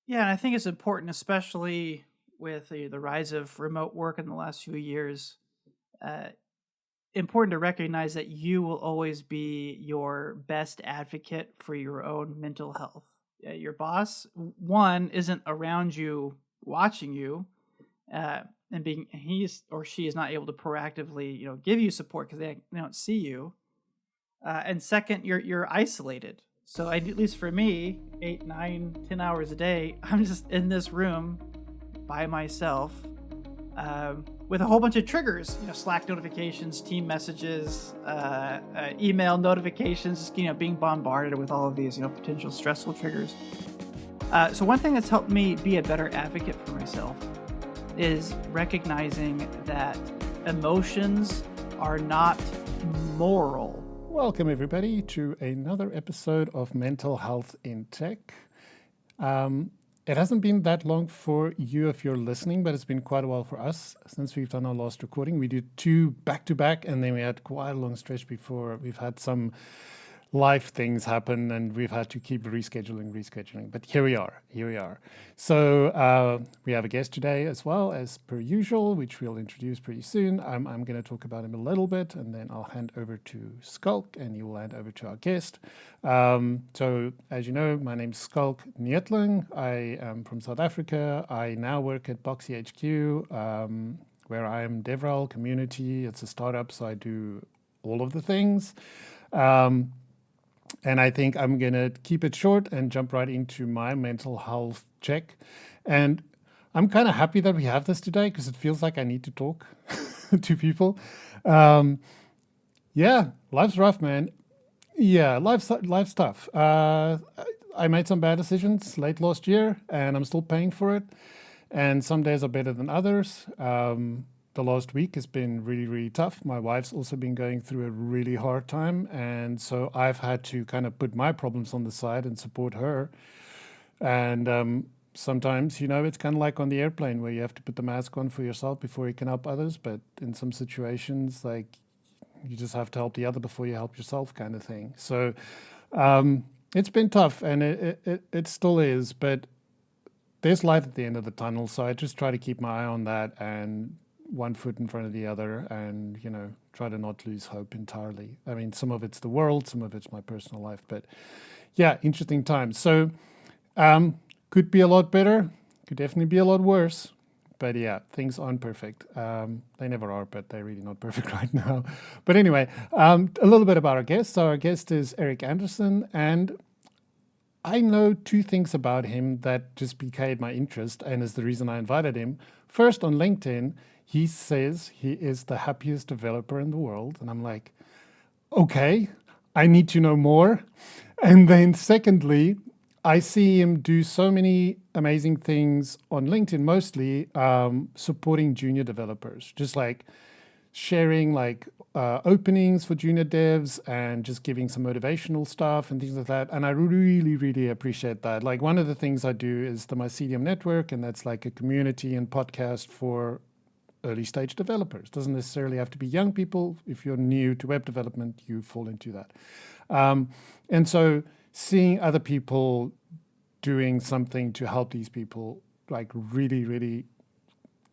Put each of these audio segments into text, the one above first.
Yeah, and I think it's important, especially with the rise of remote work in the last few years, uh, important to recognize that you will always be your best advocate for your own mental health. Your boss, one, isn't around you watching you, uh, and being he's or she is not able to proactively, give you support because they don't see you. And second, you're isolated. So at least for me, 8, 9, 10 hours a day, I'm just in this room by myself, with a whole bunch of triggers, Slack notifications, team messages, email notifications, just, being bombarded with all of these, potential stressful triggers. So one thing that's helped me be a better advocate for myself is recognizing that emotions are not moral. Welcome, everybody, to another episode of Mental Health in Tech. It hasn't been that long for you if you're listening, but it's been quite a while for us since we've done our last recording. We did 2 back-to-back, and then we had quite a long stretch before we've had some life things happen, and we've had to keep rescheduling. But here we are. So we have a guest today as well, as per usual, which we'll introduce pretty soon. I'm going to talk about him a little bit, and then I'll hand over to Skulk, and he will hand over to our guest. So as you know, my name's Skulk Nietling. I am from South Africa. I now work at Boxy HQ, where I am DevRel community. It's a startup, so I do all of the things. And I think I'm going to keep it short and jump right into my mental health check. And I'm kind of happy that we have this today because it feels like I need to talk to people. Yeah, life's rough, man. Yeah, life's tough. I made some bad decisions late last year, and I'm still paying for it. And some days are better than others. The last week has been really, really tough. My wife's also been going through a really hard time. And so I've had to kind of put my problems on the side and support her. And sometimes, it's kind of like on the airplane where you have to put the mask on for yourself before you can help others. But in some situations, like you just have to help the other before you help yourself kind of thing. So it's been tough, and it still is. But there's light at the end of the tunnel. So I just try to keep my eye on that and one foot in front of the other, and try to not lose hope entirely. I mean, some of it's the world, some of it's my personal life, but yeah, interesting times. So could be a lot better, could definitely be a lot worse, but yeah, things aren't perfect. They never are, but they're really not perfect right now. But anyway, a little bit about our guest. So our guest is Erik Andersen, and I know 2 things about him that just piqued my interest and is the reason I invited him. First, on LinkedIn, he says he is the happiest developer in the world. And I'm like, okay, I need to know more. And then secondly, I see him do so many amazing things on LinkedIn, mostly supporting junior developers, just like sharing openings for junior devs and just giving some motivational stuff and things like that. And I really, really appreciate that. Like one of the things I do is the Mycelium Network, and that's like a community and podcast for early stage developers. Doesn't necessarily have to be young people. If you're new to web development, you fall into that. And so seeing other people doing something to help these people like really, really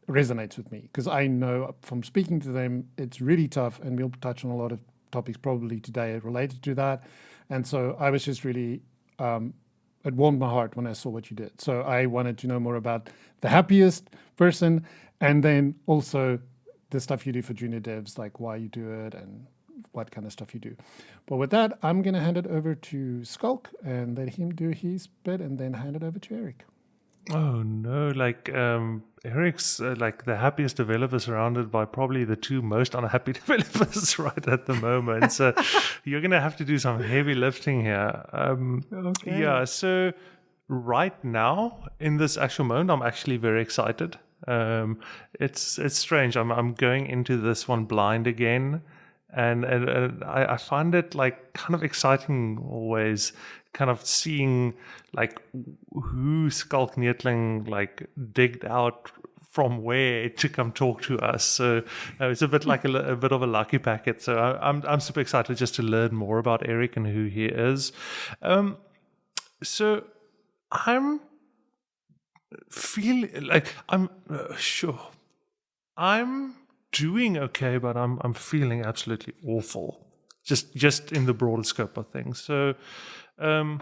resonates with me, because I know from speaking to them, it's really tough, and we'll touch on a lot of topics probably today related to that. And so I was just really, it warmed my heart when I saw what you did. So I wanted to know more about the happiest person, and then also the stuff you do for junior devs, like why you do it and what kind of stuff you do. But with that, I'm going to hand it over to Skulk and let him do his bit, and then hand it over to Erik. Oh no, Erik's like the happiest developer, surrounded by probably the 2 most unhappy developers right at the moment. So you're going to have to do some heavy lifting here. Okay. Yeah, so right now, in this actual moment, I'm actually very excited. It's strange. I'm going into this one blind again. And I find it like kind of exciting always, kind of seeing like who Skulk Neetling like digged out from where to come talk to us. So it's a bit like a bit of a lucky packet. So I'm super excited just to learn more about Erik and who he is. So I'm feel like I'm sure I'm doing okay, but I'm feeling absolutely awful. Just in the broader scope of things. So I'm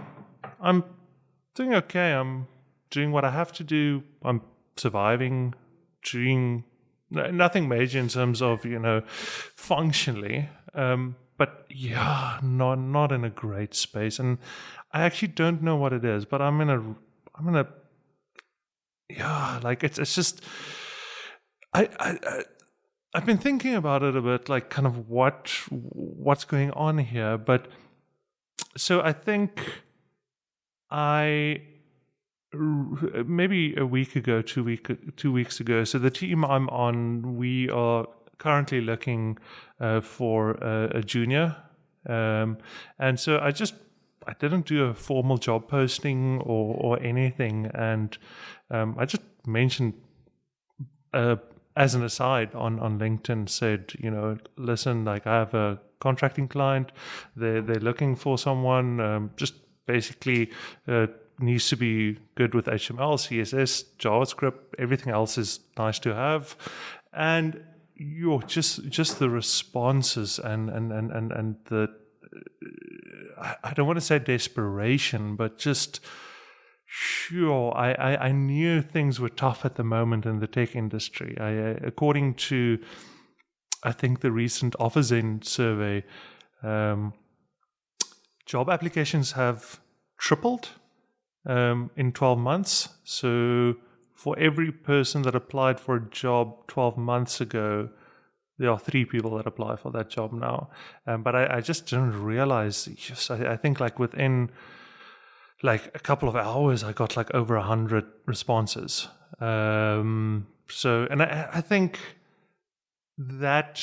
doing okay. I'm doing what I have to do. I'm surviving, doing nothing major in terms of functionally. But yeah, not in a great space, and I actually don't know what it is. But I'm in a yeah, like it's just I I've been thinking about it a bit, like kind of what's going on here. But so I think I maybe a week ago, 2 weeks ago. So the team I'm on, we are currently looking for a junior, and so I didn't do a formal job posting or anything, and I just mentioned as an aside on LinkedIn, said, listen, like I have a contracting client, they're looking for someone, just basically needs to be good with HTML, CSS, JavaScript, everything else is nice to have, and you're just the responses and the I don't want to say desperation, but just sure, I knew things were tough at the moment in the tech industry. According to, I think, the recent OfferZen survey, job applications have tripled in 12 months. So for every person that applied for a job 12 months ago, there are 3 people that apply for that job now. But I just didn't realize, I think like within like a couple of hours, I got like over 100 responses. So, and I think that,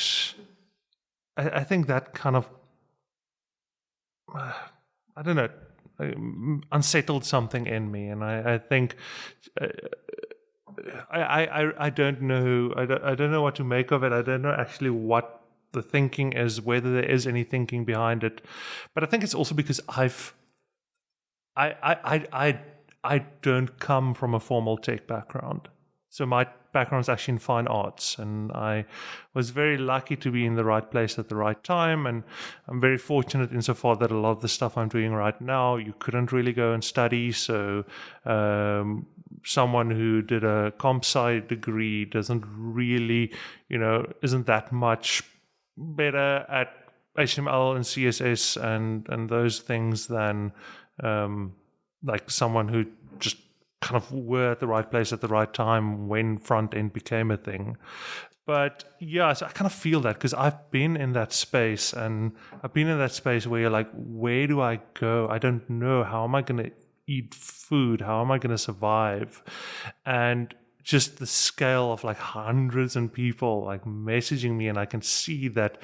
I think that kind of, I don't know, unsettled something in me, and I think I don't know, I don't know what to make of it. I don't know actually what the thinking is, whether there is any thinking behind it, but I think it's also because I don't come from a formal tech background. So my background is actually in fine arts, and I was very lucky to be in the right place at the right time. And I'm very fortunate insofar that a lot of the stuff I'm doing right now, you couldn't really go and study. So someone who did a comp sci degree doesn't really, isn't that much better at HTML and CSS and those things than like someone who just kind of were at the right place at the right time when front end became a thing. But yeah, so I kind of feel that because I've been in that space, and I've been in that space where you're like, where do I go? I don't know. How am I going to eat food? How am I going to survive? And just the scale of like hundreds of people like messaging me, and I can see that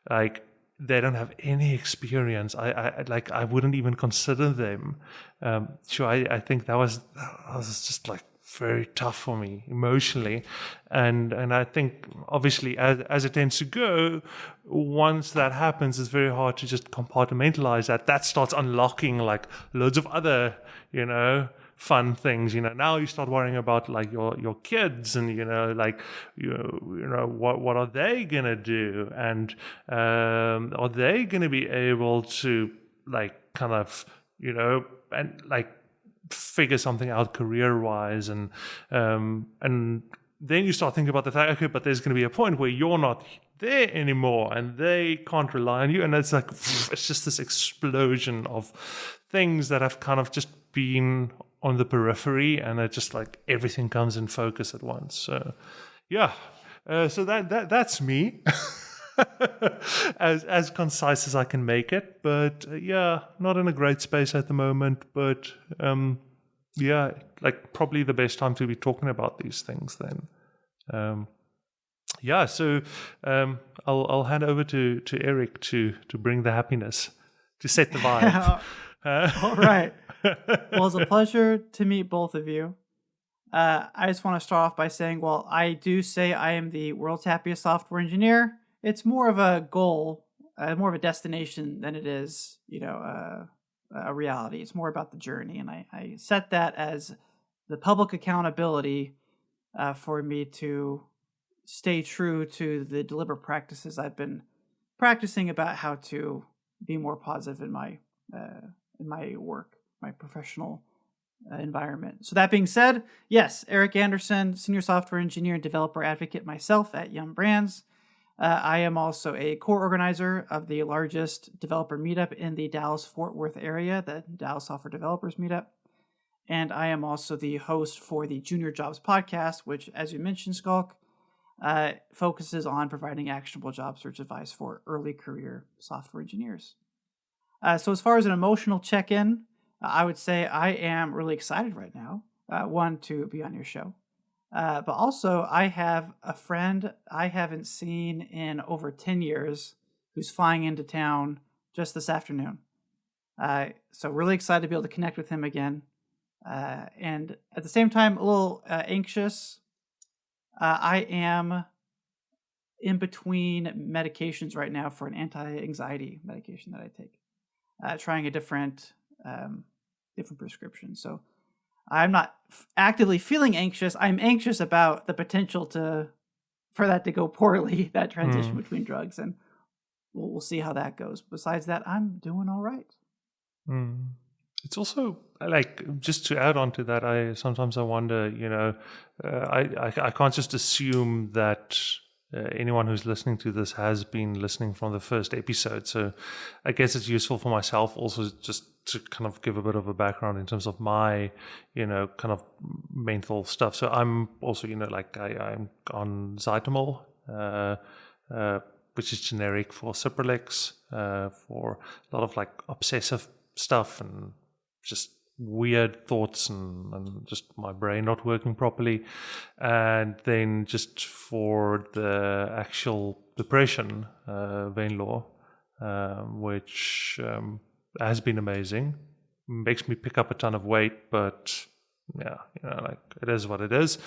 like they don't have any experience. I wouldn't even consider them. So I think that was just like very tough for me emotionally, and I think obviously as it tends to go, once that happens, it's very hard to just compartmentalize that. That starts unlocking like loads of other fun things. Now you start worrying about like your kids, and like what are they gonna do, and are they gonna be able to like kind of and like figure something out career wise, and then you start thinking about the fact, okay, but there's going to be a point where you're not there anymore and they can't rely on you, and it's like it's just this explosion of things that have kind of just been on the periphery, and it just like everything comes in focus at once. So yeah, so that's me. as concise as I can make it, but yeah, not in a great space at the moment, but yeah, like probably the best time to be talking about these things then. Yeah, so I'll hand over to Erik to bring the happiness, to set the vibe. All right. Well, it's a pleasure to meet both of you. I just want to start off by saying, while I do say I am the world's happiest software engineer, it's more of a goal, more of a destination than it is, a reality. It's more about the journey, and I set that as the public accountability for me to stay true to the deliberate practices I've been practicing about how to be more positive in my work, my professional environment. So that being said, yes, Erik Andersen, senior software engineer and developer advocate myself at Yum Brands. I am also a core organizer of the largest developer meetup in the Dallas-Fort Worth area, the Dallas Software Developers Meetup. And I am also the host for the Junior Jobs podcast, which, as you mentioned, Skulk, focuses on providing actionable job search advice for early career software engineers. So as far as an emotional check-in, I would say I am really excited right now, one, to be on your show. But also, I have a friend I haven't seen in over 10 years who's flying into town just this afternoon. So really excited to be able to connect with him again. And at the same time, a little anxious. I am in between medications right now for an anti-anxiety medication that I take, trying a different prescription. So I'm not actively feeling anxious. I'm anxious about the potential for that to go poorly, that transition between drugs, and we'll see how that goes. Besides that, I'm doing all right. It's also like, just to add on to that, I sometimes wonder, I can't just assume that anyone who's listening to this has been listening from the first episode. So I guess it's useful for myself also just to kind of give a bit of a background in terms of my, kind of mental stuff. So I'm also, I'm on Zytomol, which is generic for Cipralex, for a lot of like obsessive stuff and just weird thoughts and just my brain not working properly. And then just for the actual depression, Venlaw, which has been amazing. Makes me pick up a ton of weight, but yeah, it is what it is.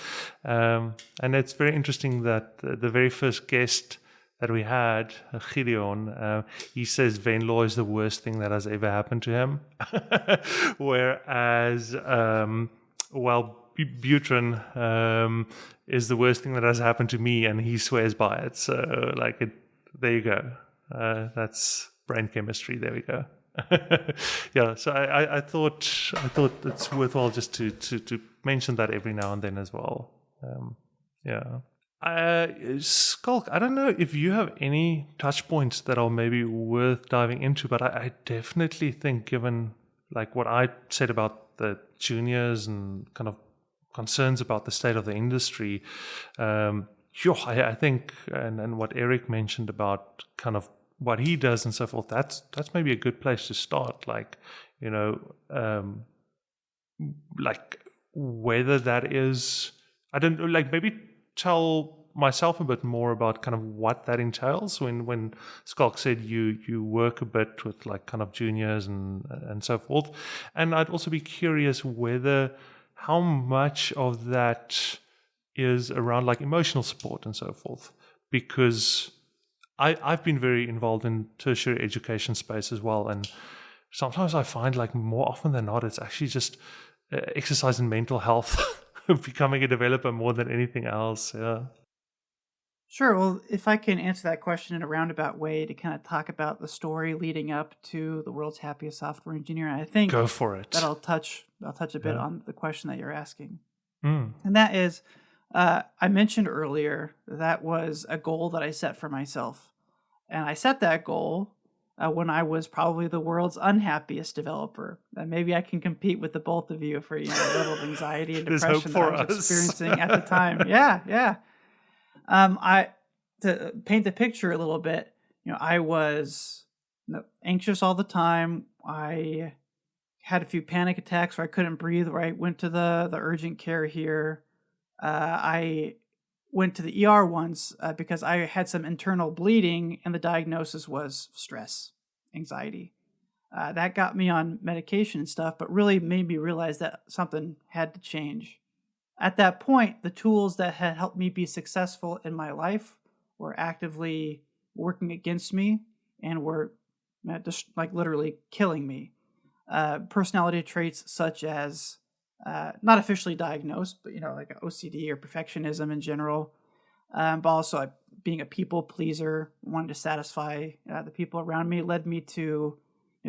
And it's very interesting that the very first guest that we had, Gideon, he says Venlaw is the worst thing that has ever happened to him. Whereas, Butrin is the worst thing that has happened to me, and he swears by it. So, there you go. That's brain chemistry. There we go. Yeah, so I thought it's worthwhile just to mention that every now and then as well. Yeah. Skulk, I don't know if you have any touch points that are maybe worth diving into, but I definitely think, given like what I said about the juniors and kind of concerns about the state of the industry, I think, and what Erik mentioned about kind of what he does and so forth, that's maybe a good place to start. Whether that is, I don't know, maybe tell myself a bit more about kind of what that entails when Skulk said you work a bit with like kind of juniors and so forth. And I'd also be curious how much of that is around like emotional support and so forth, because I've been very involved in tertiary education space as well, and sometimes I find like more often than not it's actually just exercise and mental health becoming a developer more than anything else. Yeah. Sure. Well, if I can answer that question in a roundabout way to kind of talk about the story leading up to the world's happiest software engineer, I think go for it. That I'll touch a bit on the question that you're asking, and that is, I mentioned earlier that was a goal that I set for myself, and I set that goal when I was probably the world's unhappiest developer. And maybe I can compete with the both of you for the level of anxiety and depression that I was experiencing at the time. Yeah. To paint the picture a little bit, I was anxious all the time. I had a few panic attacks where I couldn't breathe, where I went to the urgent care here. I went to the ER once because I had some internal bleeding, and the diagnosis was stress, anxiety. That got me on medication and stuff, but really made me realize that something had to change. At that point, the tools that had helped me be successful in my life were actively working against me and were just like literally killing me. Personality traits such as not officially diagnosed, but like OCD or perfectionism in general. But also being a people pleaser, wanting to satisfy the people around me, led me to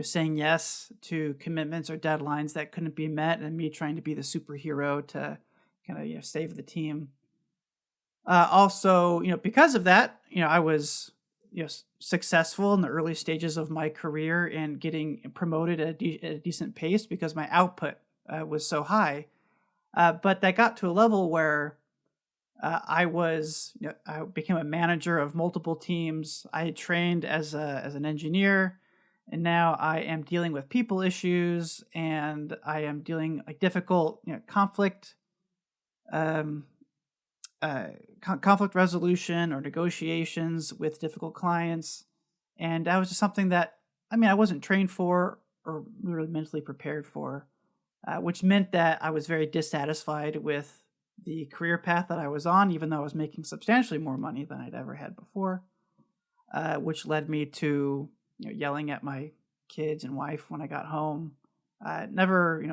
saying yes to commitments or deadlines that couldn't be met, and me trying to be the superhero to kind of save the team. Also, because of that, I was successful in the early stages of my career and getting promoted at a decent pace because my output was so high. But that got to a level where I became a manager of multiple teams. I had trained as an engineer, and now I am dealing with people issues, and I am dealing difficult conflict, um, conflict resolution or negotiations with difficult clients, and that was just something that I wasn't trained for or really mentally prepared for, which meant that I was very dissatisfied with the career path that I was on, even though I was making substantially more money than I'd ever had before, which led me to yelling at my kids and wife when I got home. Never,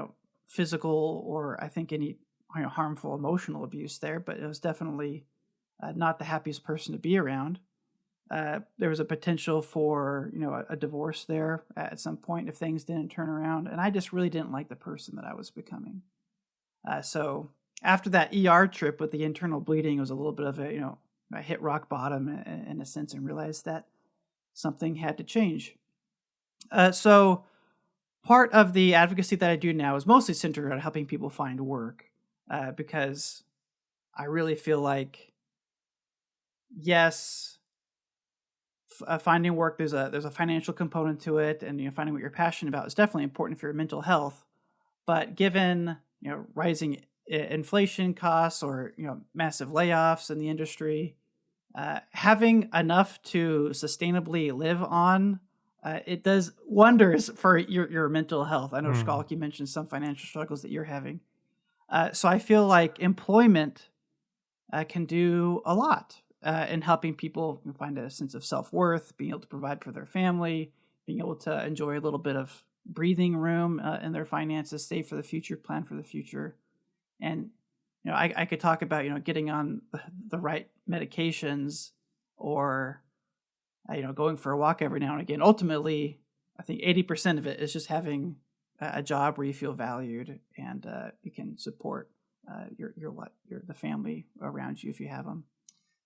physical or I think any harmful emotional abuse there, but it was definitely not the happiest person to be around. There was a potential for a divorce there at some point if things didn't turn around, and I just really didn't like the person that I was becoming. So after that ER trip with the internal bleeding, it was a little bit of I hit rock bottom in a sense and realized that something had to change. So part of the advocacy that I do now is mostly centered around helping people find work, because I really feel like, yes, finding work, there's a financial component to it, and finding what you're passionate about is definitely important for your mental health. But given rising inflation costs or massive layoffs in the industry, having enough to sustainably live on, it does wonders for your mental health. I know, Skalk, you mentioned some financial struggles that you're having. So I feel like employment can do a lot in helping people find a sense of self-worth, being able to provide for their family, being able to enjoy a little bit of breathing room in their finances, save for the future, plan for the future. And I could talk about getting on the right medications or going for a walk every now and again. Ultimately, I think 80% of it is just having a job where you feel valued and you can support the family around you if you have them.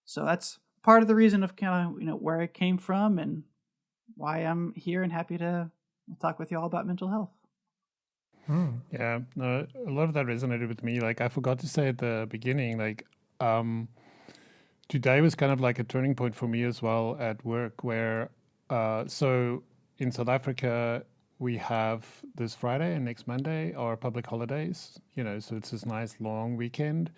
So that's part of the reason of kind of where I came from and why I'm here and happy to talk with you all about mental health. Yeah, no, a lot of that resonated with me. Like I forgot to say at the beginning, like today was kind of like a turning point for me as well at work where, so in South Africa, we have this Friday and next Monday are public holidays, so it's this nice long weekend.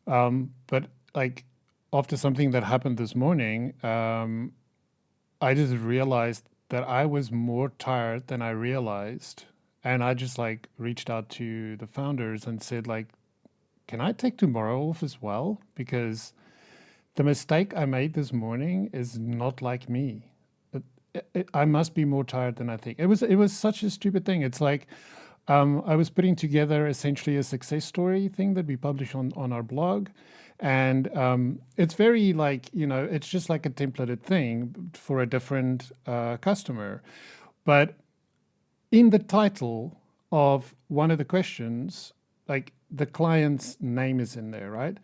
But like after something that happened this morning, I just realized that I was more tired than I realized. And I just like reached out to the founders and said like, can I take tomorrow off as well? Because the mistake I made this morning is not like me. I must be more tired than I think. It was such a stupid thing. It's like I was putting together essentially a success story thing that we publish on our blog. And it's very like, it's just like a templated thing for a different customer. But in the title of one of the questions, like the client's name is in there, right?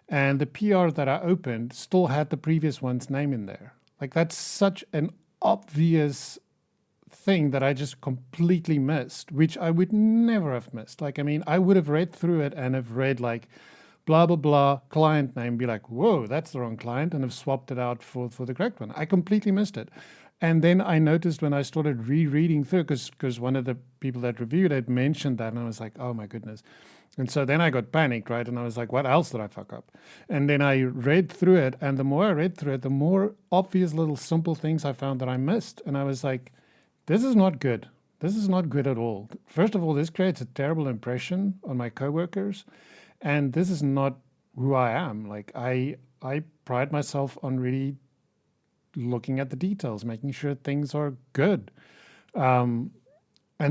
And the PR that I opened still had the previous one's name in there. Like that's such an obvious thing that I just completely missed, which I would never have missed. Like, I would have read through it and have read like blah, blah, blah, client name, be like, whoa, that's the wrong client, and have swapped it out for the correct one. I completely missed it. And then I noticed when I started rereading through, because one of the people that reviewed it mentioned that, and I was like, oh my goodness. And so then I got panicked, right? And I was like, what else did I fuck up? And then I read through it, and the more I read through it, the more obvious little simple things I found that I missed. And I was like, this is not good. This is not good at all. First of all, this creates a terrible impression on my coworkers, and this is not who I am. Like I pride myself on really looking at the details, making sure things are good. And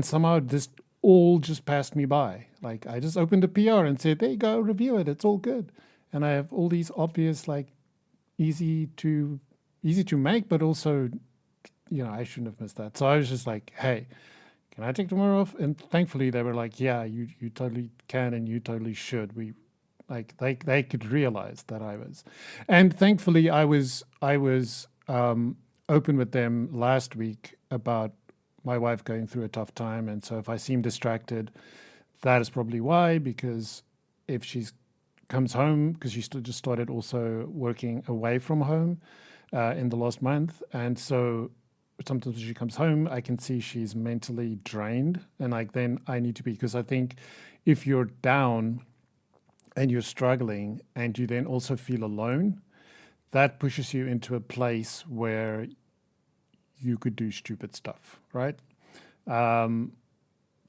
somehow this all just passed me by. Like I just opened a PR and said, there you go, review it. It's all good. And I have all these obvious, like easy to make, but also, I shouldn't have missed that. So I was just like, hey, can I take tomorrow off? And thankfully they were like, yeah, you totally can and you totally should. We like they could realize that I was. And thankfully I was open with them last week about my wife going through a tough time. And so if I seem distracted, that is probably why, because if she comes home, because she just started also working away from home in the last month. And so sometimes when she comes home, I can see she's mentally drained. And like then I need to be, because I think if you're down and you're struggling and you then also feel alone, that pushes you into a place where you could do stupid stuff, right?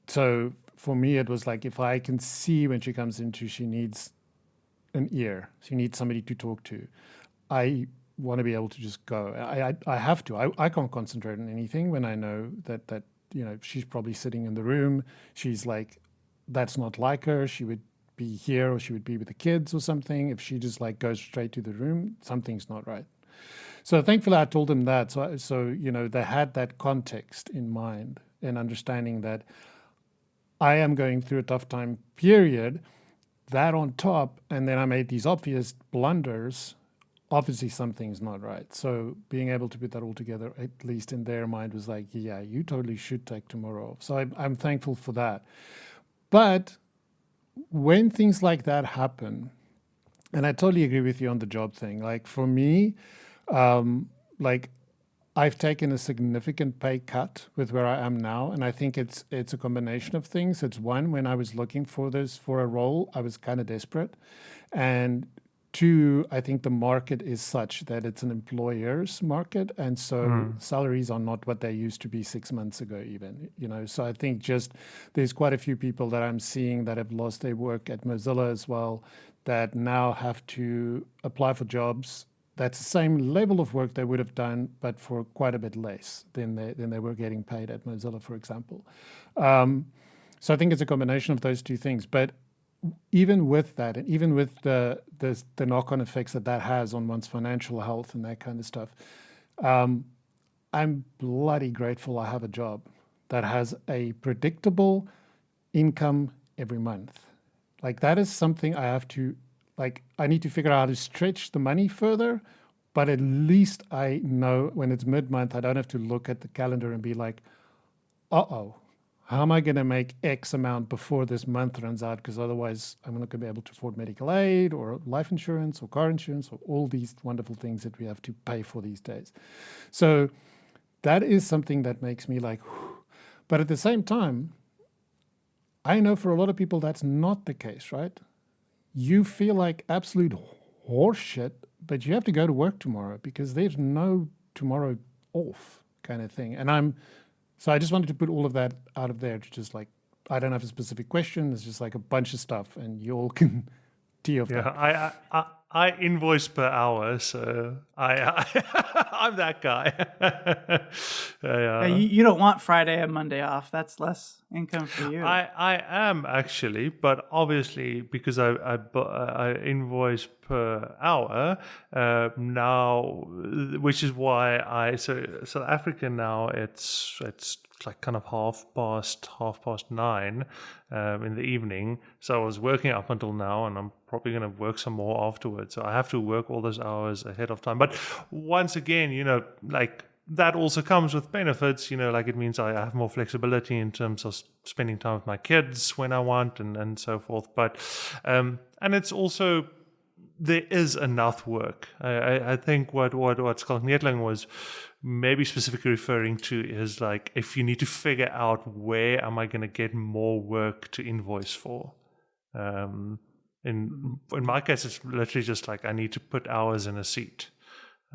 So for me, it was like if I can see when she comes into, she needs an ear, she needs somebody to talk to. I want to be able to just go. I have to. I can't concentrate on anything when I know that she's probably sitting in the room. She's like, that's not like her. She would be here or she would be with the kids or something. If she just like goes straight to the room, something's not right. So thankfully I told them that. So they had that context in mind and understanding that I am going through a tough time period, that on top, and then I made these obvious blunders. Obviously something's not right. So being able to put that all together, at least in their mind, was like, yeah, you totally should take tomorrow off. So I'm thankful for that. But when things like that happen, and I totally agree with you on the job thing, like for me, like I've taken a significant pay cut with where I am now. And I think it's a combination of things. It's one, when I was looking for a role, I was kind of desperate. And two, I think the market is such that it's an employer's market. And so salaries are not what they used to be 6 months ago even, So I think just there's quite a few people that I'm seeing that have lost their work at Mozilla as well, that now have to apply for jobs. That's the same level of work they would have done, but for quite a bit less than they were getting paid at Mozilla, for example. So I think it's a combination of those two things. But even with that, and even with the knock-on effects that has on one's financial health and that kind of stuff, I'm bloody grateful I have a job that has a predictable income every month. Like that is something I have to, I need to figure out how to stretch the money further, but at least I know when it's mid-month, I don't have to look at the calendar and be like, uh-oh, how am I going to make X amount before this month runs out? Because otherwise I'm not going to be able to afford medical aid or life insurance or car insurance or all these wonderful things that we have to pay for these days. So that is something that makes me like, whew. But at the same time, I know for a lot of people that's not the case, right? You feel like absolute horseshit, but you have to go to work tomorrow because there's no tomorrow off kind of thing. And so I just wanted to put all of that out of there to just like, I don't have a specific question. It's just like a bunch of stuff and you all can tee off that. I invoice per hour, so I'm that guy. You don't want Friday and Monday off. That's less income for you. I am actually, but obviously because I invoice per hour now, which is why South Africa now it's like kind of half past 9 in the evening. So I was working up until now, and I'm probably going to work some more afterwards. So I have to work all those hours ahead of time. But once again, like that also comes with benefits. Like it means I have more flexibility in terms of spending time with my kids when I want and so forth. But and it's also, there is enough work. I think what Schalk Neetling was maybe specifically referring to is like, if you need to figure out where am I going to get more work to invoice for. In my case, it's literally just like I need to put hours in a seat.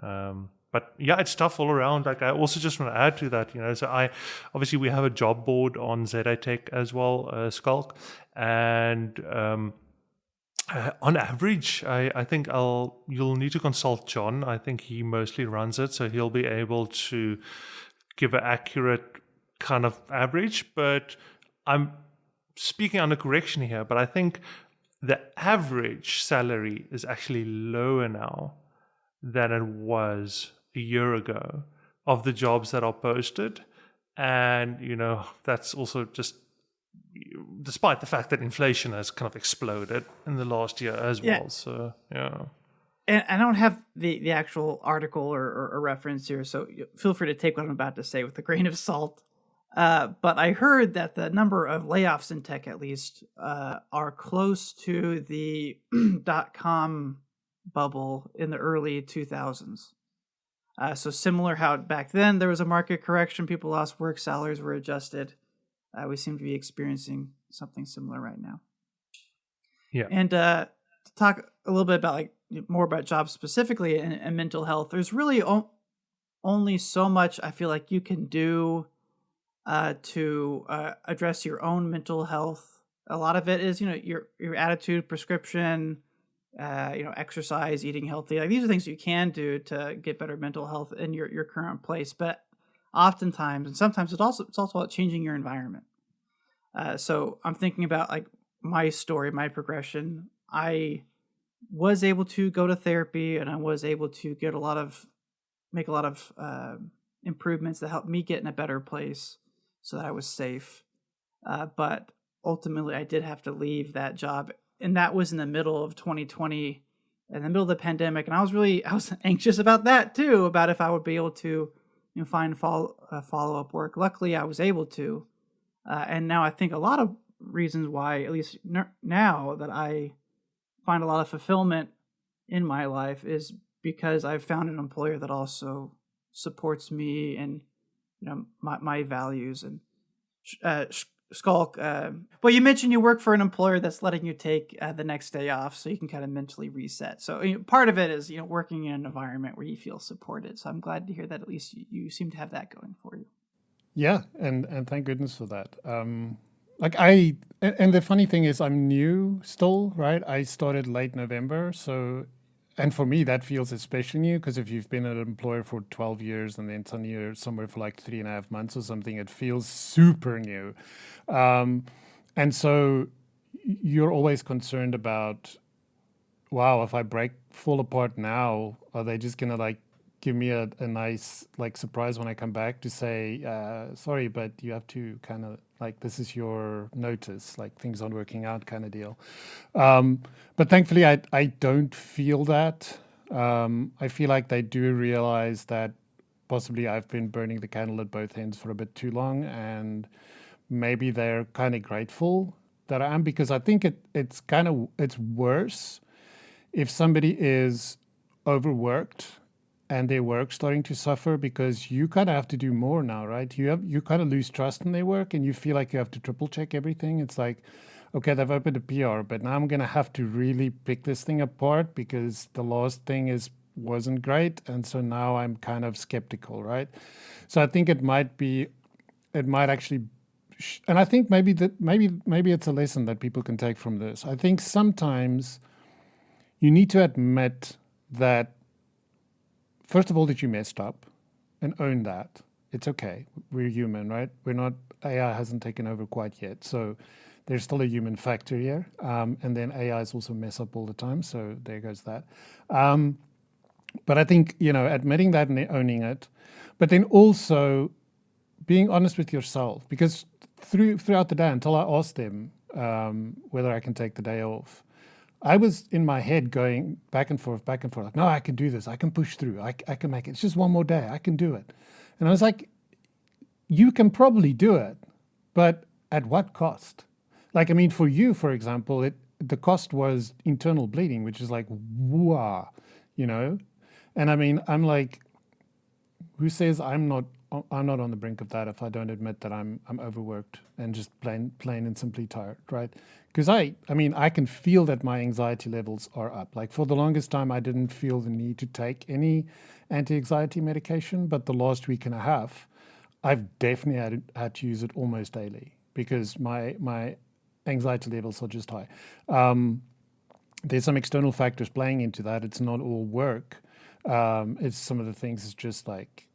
But yeah, it's tough all around. Like I also just want to add to that, so obviously we have a job board on ZA Tech as well, Schalk, and on average, I think you'll need to consult John. I think he mostly runs it, so he'll be able to give an accurate kind of average. But I'm speaking under correction here, but I think the average salary is actually lower now than it was a year ago of the jobs that are posted. And, that's also just despite the fact that inflation has kind of exploded in the last year as Yeah. well. So, yeah. And I don't have the actual article or reference here, so feel free to take what I'm about to say with a grain of salt. But I heard that the number of layoffs in tech, at least, are close to the .com bubble in the early 2000s. So similar how back then there was a market correction, people lost work, salaries were adjusted. We seem to be experiencing something similar right now. Yeah. And to talk a little bit about more about jobs specifically and mental health, there's really only so much I feel like you can do to address your own mental health. A lot of it is your attitude, prescription, exercise, eating healthy. Like these are things you can do to get better mental health in your current place. But oftentimes, and sometimes it's also about changing your environment. So I'm thinking about like my story, my progression. I was able to go to therapy, and I was able to make a lot of improvements that helped me get in a better place, so that I was safe. But ultimately, I did have to leave that job, and that was in the middle of 2020, in the middle of the pandemic, and I was anxious about that too, about if I would be able to find follow up work. Luckily, I was able to, and now I think a lot of reasons why, at least now that I find a lot of fulfillment in my life, is because I've found an employer that also supports me and my values. And Skulk, well, you mentioned you work for an employer that's letting you take the next day off, so you can kind of mentally reset. So part of it is working in an environment where you feel supported. So I'm glad to hear that at least you seem to have that going for you. Yeah, and thank goodness for that. And the funny thing is I'm new still, right? I started late November, so, and for me that feels especially new, because if you've been an employer for 12 years and then suddenly you're somewhere for like 3.5 months or something, it feels super new. And so you're always concerned about, wow, if I fall apart now, are they just gonna like give me a nice like surprise when I come back to say, sorry, but you have to kind of like, this is your notice, like things aren't working out kind of deal. But thankfully I don't feel that. I feel like they do realize that possibly I've been burning the candle at both ends for a bit too long, and maybe they're kind of grateful that I am, because I think it's worse if somebody is overworked and their work starting to suffer, because you kind of have to do more now, right? You kind of lose trust in their work, and you feel like you have to triple check everything. It's like, okay, they've opened a PR, but now I'm going to have to really pick this thing apart because the last thing wasn't great, and so now I'm kind of skeptical, right? So I think it might actually, and I think maybe it's a lesson that people can take from this. I think sometimes you need to admit that, first of all, that you messed up and own that. It's okay. We're human, right? AI hasn't taken over quite yet. So there's still a human factor here. And then AIs also mess up all the time. So there goes that. But I think, admitting that and owning it, but then also being honest with yourself, because throughout the day, until I asked them whether I can take the day off, I was in my head going back and forth, like, no, I can do this. I can push through. I can make it. It's just one more day. I can do it. And I was like, you can probably do it, but at what cost? Like, I mean, for you, for example, the cost was internal bleeding, which is like, wow, And I mean, I'm like, who says I'm not on the brink of that if I don't admit that I'm overworked and just plain and simply tired, right? Because I can feel that my anxiety levels are up. Like for the longest time, I didn't feel the need to take any anti-anxiety medication, but the last week and a half, I've definitely had to use it almost daily because my anxiety levels are just high. There's some external factors playing into that. It's not all work. It's some of the things. It's just like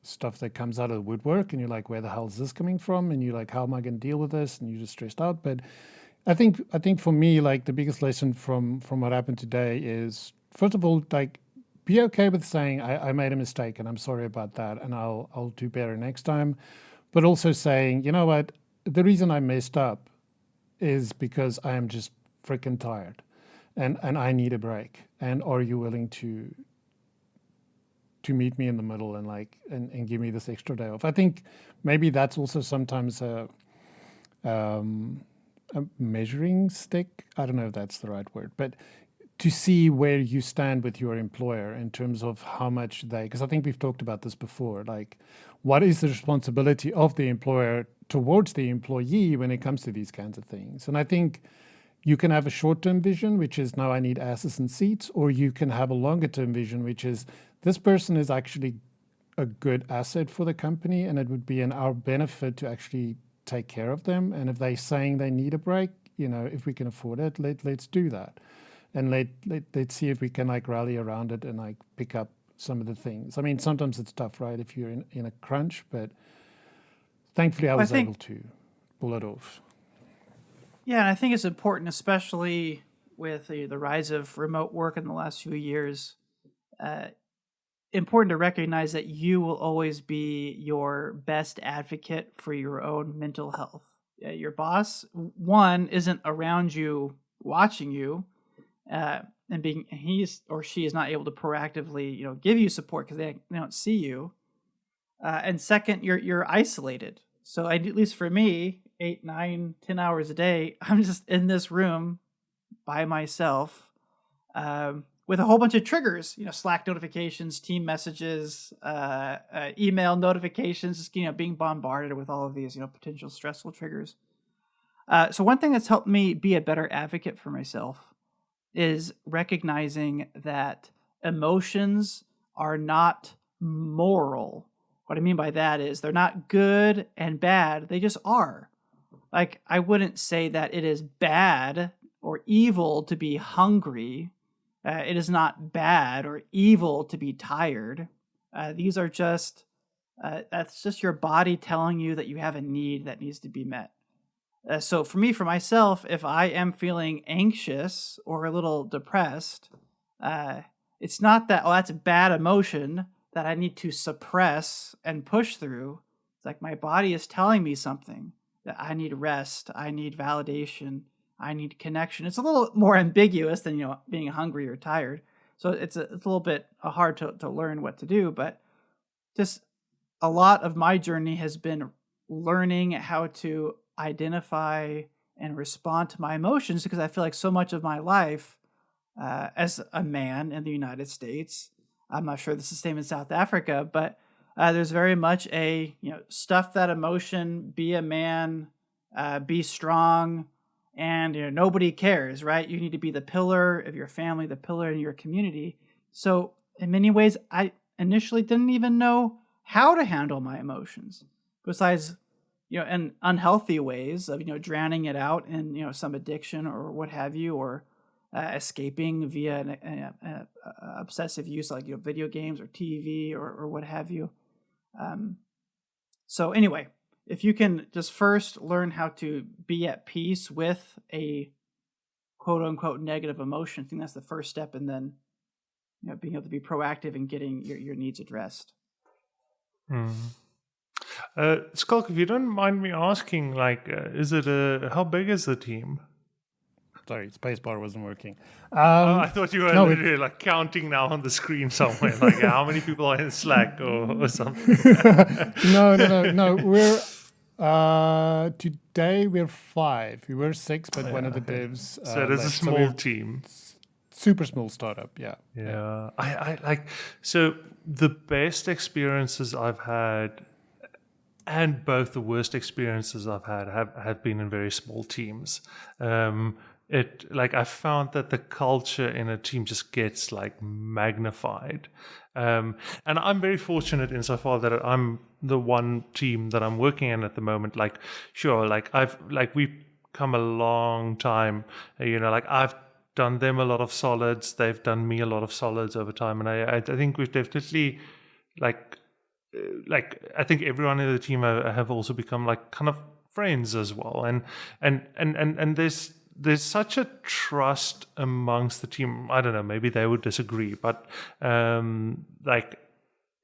stuff that comes out of the woodwork, and you're like, where the hell is this coming from? And you're like, how am I going to deal with this? And you're just stressed out. But I think for me, like, the biggest lesson from what happened today is, first of all, like, be okay with saying I made a mistake and I'm sorry about that, and I'll do better next time. But also saying, you know what, the reason I messed up is because I am just freaking tired, and I need a break. And are you willing to meet me in the middle and and give me this extra day off? I think maybe that's also sometimes a measuring stick. I don't know if that's the right word, but to see where you stand with your employer in terms of how much they, because I think we've talked about this before, like, what is the responsibility of the employer towards the employee when it comes to these kinds of things? And I think you can have a short-term vision, which is, now I need asses and seats, or you can have a longer-term vision, which is, this person is actually a good asset for the company, and it would be in our benefit to actually take care of them. And if they're saying they need a break, if we can afford it, let's do that. And let's see if we can rally around it and pick up some of the things. I mean, sometimes it's tough, right, if you're in a crunch, but thankfully I was able to pull it off. Yeah, and I think it's important, especially with the rise of remote work in the last few years, important to recognize that you will always be your best advocate for your own mental health. Your boss, one, isn't around you watching you, and he or she is not able to proactively, give you support because they don't see you. And second, you're isolated. So at least for me, 8, 9, 10 hours a day, I'm just in this room by myself, with a whole bunch of triggers, Slack notifications, team messages, email notifications, just, being bombarded with all of these, potential stressful triggers. So one thing that's helped me be a better advocate for myself is recognizing that emotions are not moral. What I mean by that is they're not good and bad. They just are. Like, I wouldn't say that it is bad or evil to be hungry. It is not bad or evil to be tired. These are just, that's just your body telling you that you have a need that needs to be met. So for myself, if I am feeling anxious or a little depressed, it's not that, that's a bad emotion that I need to suppress and push through. It's like my body is telling me something, that I need rest, I need validation, I need connection. It's a little more ambiguous than, being hungry or tired. So it's a little bit hard to learn what to do, but just a lot of my journey has been learning how to identify and respond to my emotions, because I feel like so much of my life, as a man in the United States, I'm not sure this is the same in South Africa, but there's very much a, stuff that emotion, be a man, be strong, and nobody cares, right? You need to be the pillar of your family, the pillar in your community. So in many ways, I initially didn't even know how to handle my emotions, besides in unhealthy ways of, drowning it out in, some addiction or what have you, or escaping via an obsessive use, like, video games or TV or what have you. So anyway, if you can just first learn how to be at peace with a quote unquote negative emotion, I think that's the first step. And then, being able to be proactive in getting your needs addressed. Skulk, if you don't mind me asking, how big is the team? Sorry, spacebar wasn't working. I thought you were literally counting now on the screen somewhere, how many people are in Slack or something. No. We're today we're 5. We were 6, but one of the devs. So it is a small team. Super small startup, yeah. Yeah. I so the best experiences I've had, and both the worst experiences I've had have been in very small teams. I found that the culture in a team just gets magnified. And I'm very fortunate insofar that I'm the one team that I'm working in at the moment. We've come a long time, I've done them a lot of solids. They've done me a lot of solids over time. And I think we've definitely like I think everyone in the team have also become like kind of friends as well, and there's such a trust amongst the team. I don't know, maybe they would disagree, but like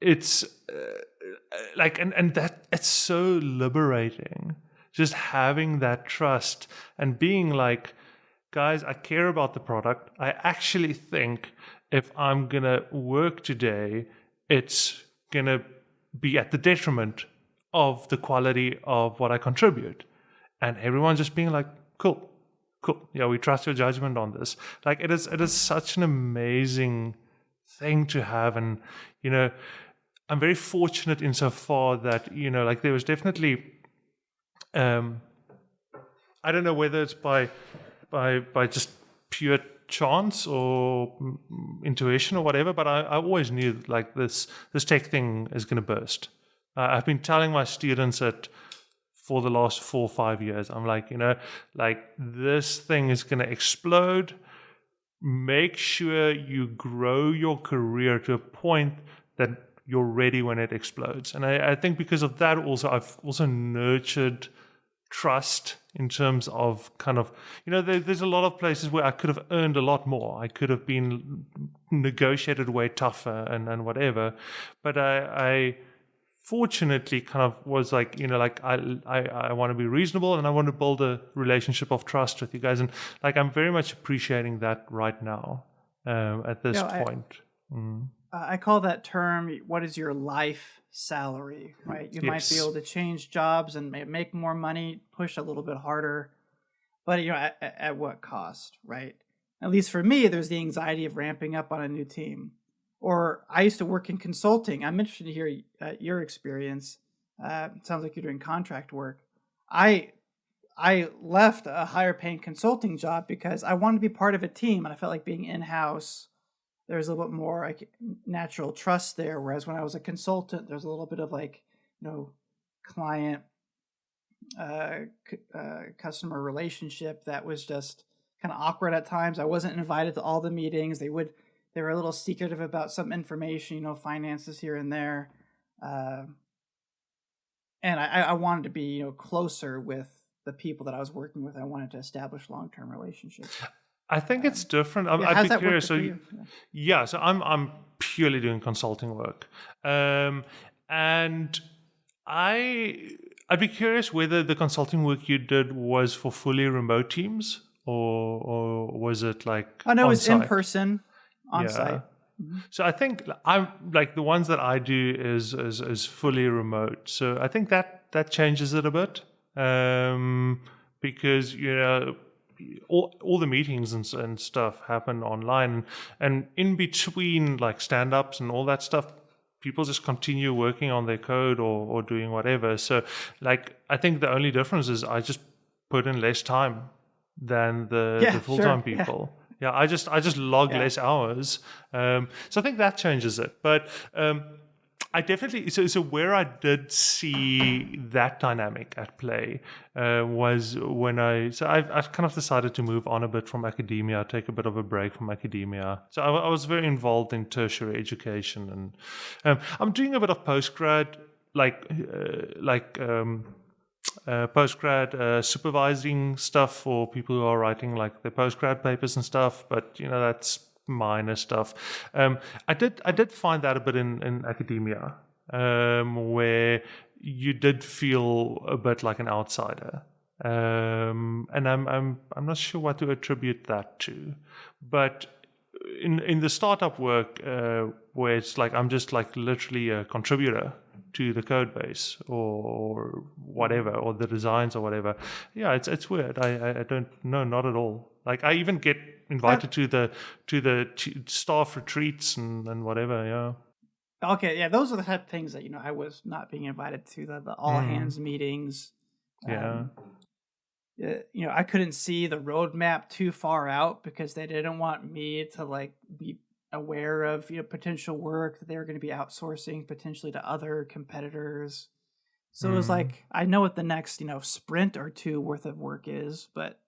it's like and that it's so liberating, just having that trust and being like, guys, I care about the product. I actually think if I'm gonna work today, it's gonna be at the detriment of the quality of what I contribute. And everyone just being like, cool, yeah, we trust your judgment on this. Like it is such an amazing thing to have. And I'm very fortunate insofar that like there was definitely I don't know whether it's by just pure chance or intuition or whatever, but I always knew like this tech thing is going to burst. I've been telling my students it for the last 4 or 5 years. I'm like, like this thing is going to explode. Make sure you grow your career to a point that you're ready when it explodes. And I think because of that also, I've also nurtured trust in terms of kind of, there's a lot of places where I could have earned a lot more. I could have been negotiated way tougher and whatever. But I fortunately kind of was like, like I want to be reasonable and I want to build a relationship of trust with you guys. And like, I'm very much appreciating that right now at this point. I call that term, what is your life salary, right? You might be able to change jobs and make more money, push a little bit harder, but at what cost, right? At least for me, there's the anxiety of ramping up on a new team. Or I used to work in consulting. I'm interested to hear your experience. It sounds like you're doing contract work. I left a higher paying consulting job because I wanted to be part of a team, and I felt like being in-house, there's a little bit more like natural trust there. Whereas when I was a consultant, there's a little bit of like, client customer relationship that was just kind of awkward at times. I wasn't invited to all the meetings. They were a little secretive about some information, finances here and there. And I wanted to be, closer with the people that I was working with. I wanted to establish long-term relationships. I think it's different. I'd be curious. So, so I'm purely doing consulting work, and I'd be curious whether the consulting work you did was for fully remote teams or was it like? Oh no, it was in person, on site. Mm-hmm. So I think I'm like the ones that I do is fully remote. So I think that changes it a bit because all the meetings and stuff happen online, and in between like stand-ups and all that stuff, people just continue working on their code or doing whatever. So like I think the only difference is I just put in less time than the full-time people. Yeah, I just log less hours. So I think that changes it. But I definitely so where I did see that dynamic at play was when I've kind of decided to move on a bit from academia, take a bit of a break from academia. So I was very involved in tertiary education, and I'm doing a bit of postgrad, postgrad supervising stuff for people who are writing like their postgrad papers and stuff. But that's minor stuff. I did find that a bit in academia, where you did feel a bit like an outsider, and I'm not sure what to attribute that to. But in the startup work, where it's like I'm just like literally a contributor to the code base or whatever, or the designs or whatever. Yeah, it's weird. I don't know, not at all. Like I even get invited to the staff retreats and whatever. Yeah. Okay, yeah, those are the type of things that I was not being invited to, the all hands meetings. Yeah. I couldn't see the roadmap too far out because they didn't want me to like be aware of potential work that they were going to be outsourcing potentially to other competitors. So it was like I know what the next sprint or two worth of work is, but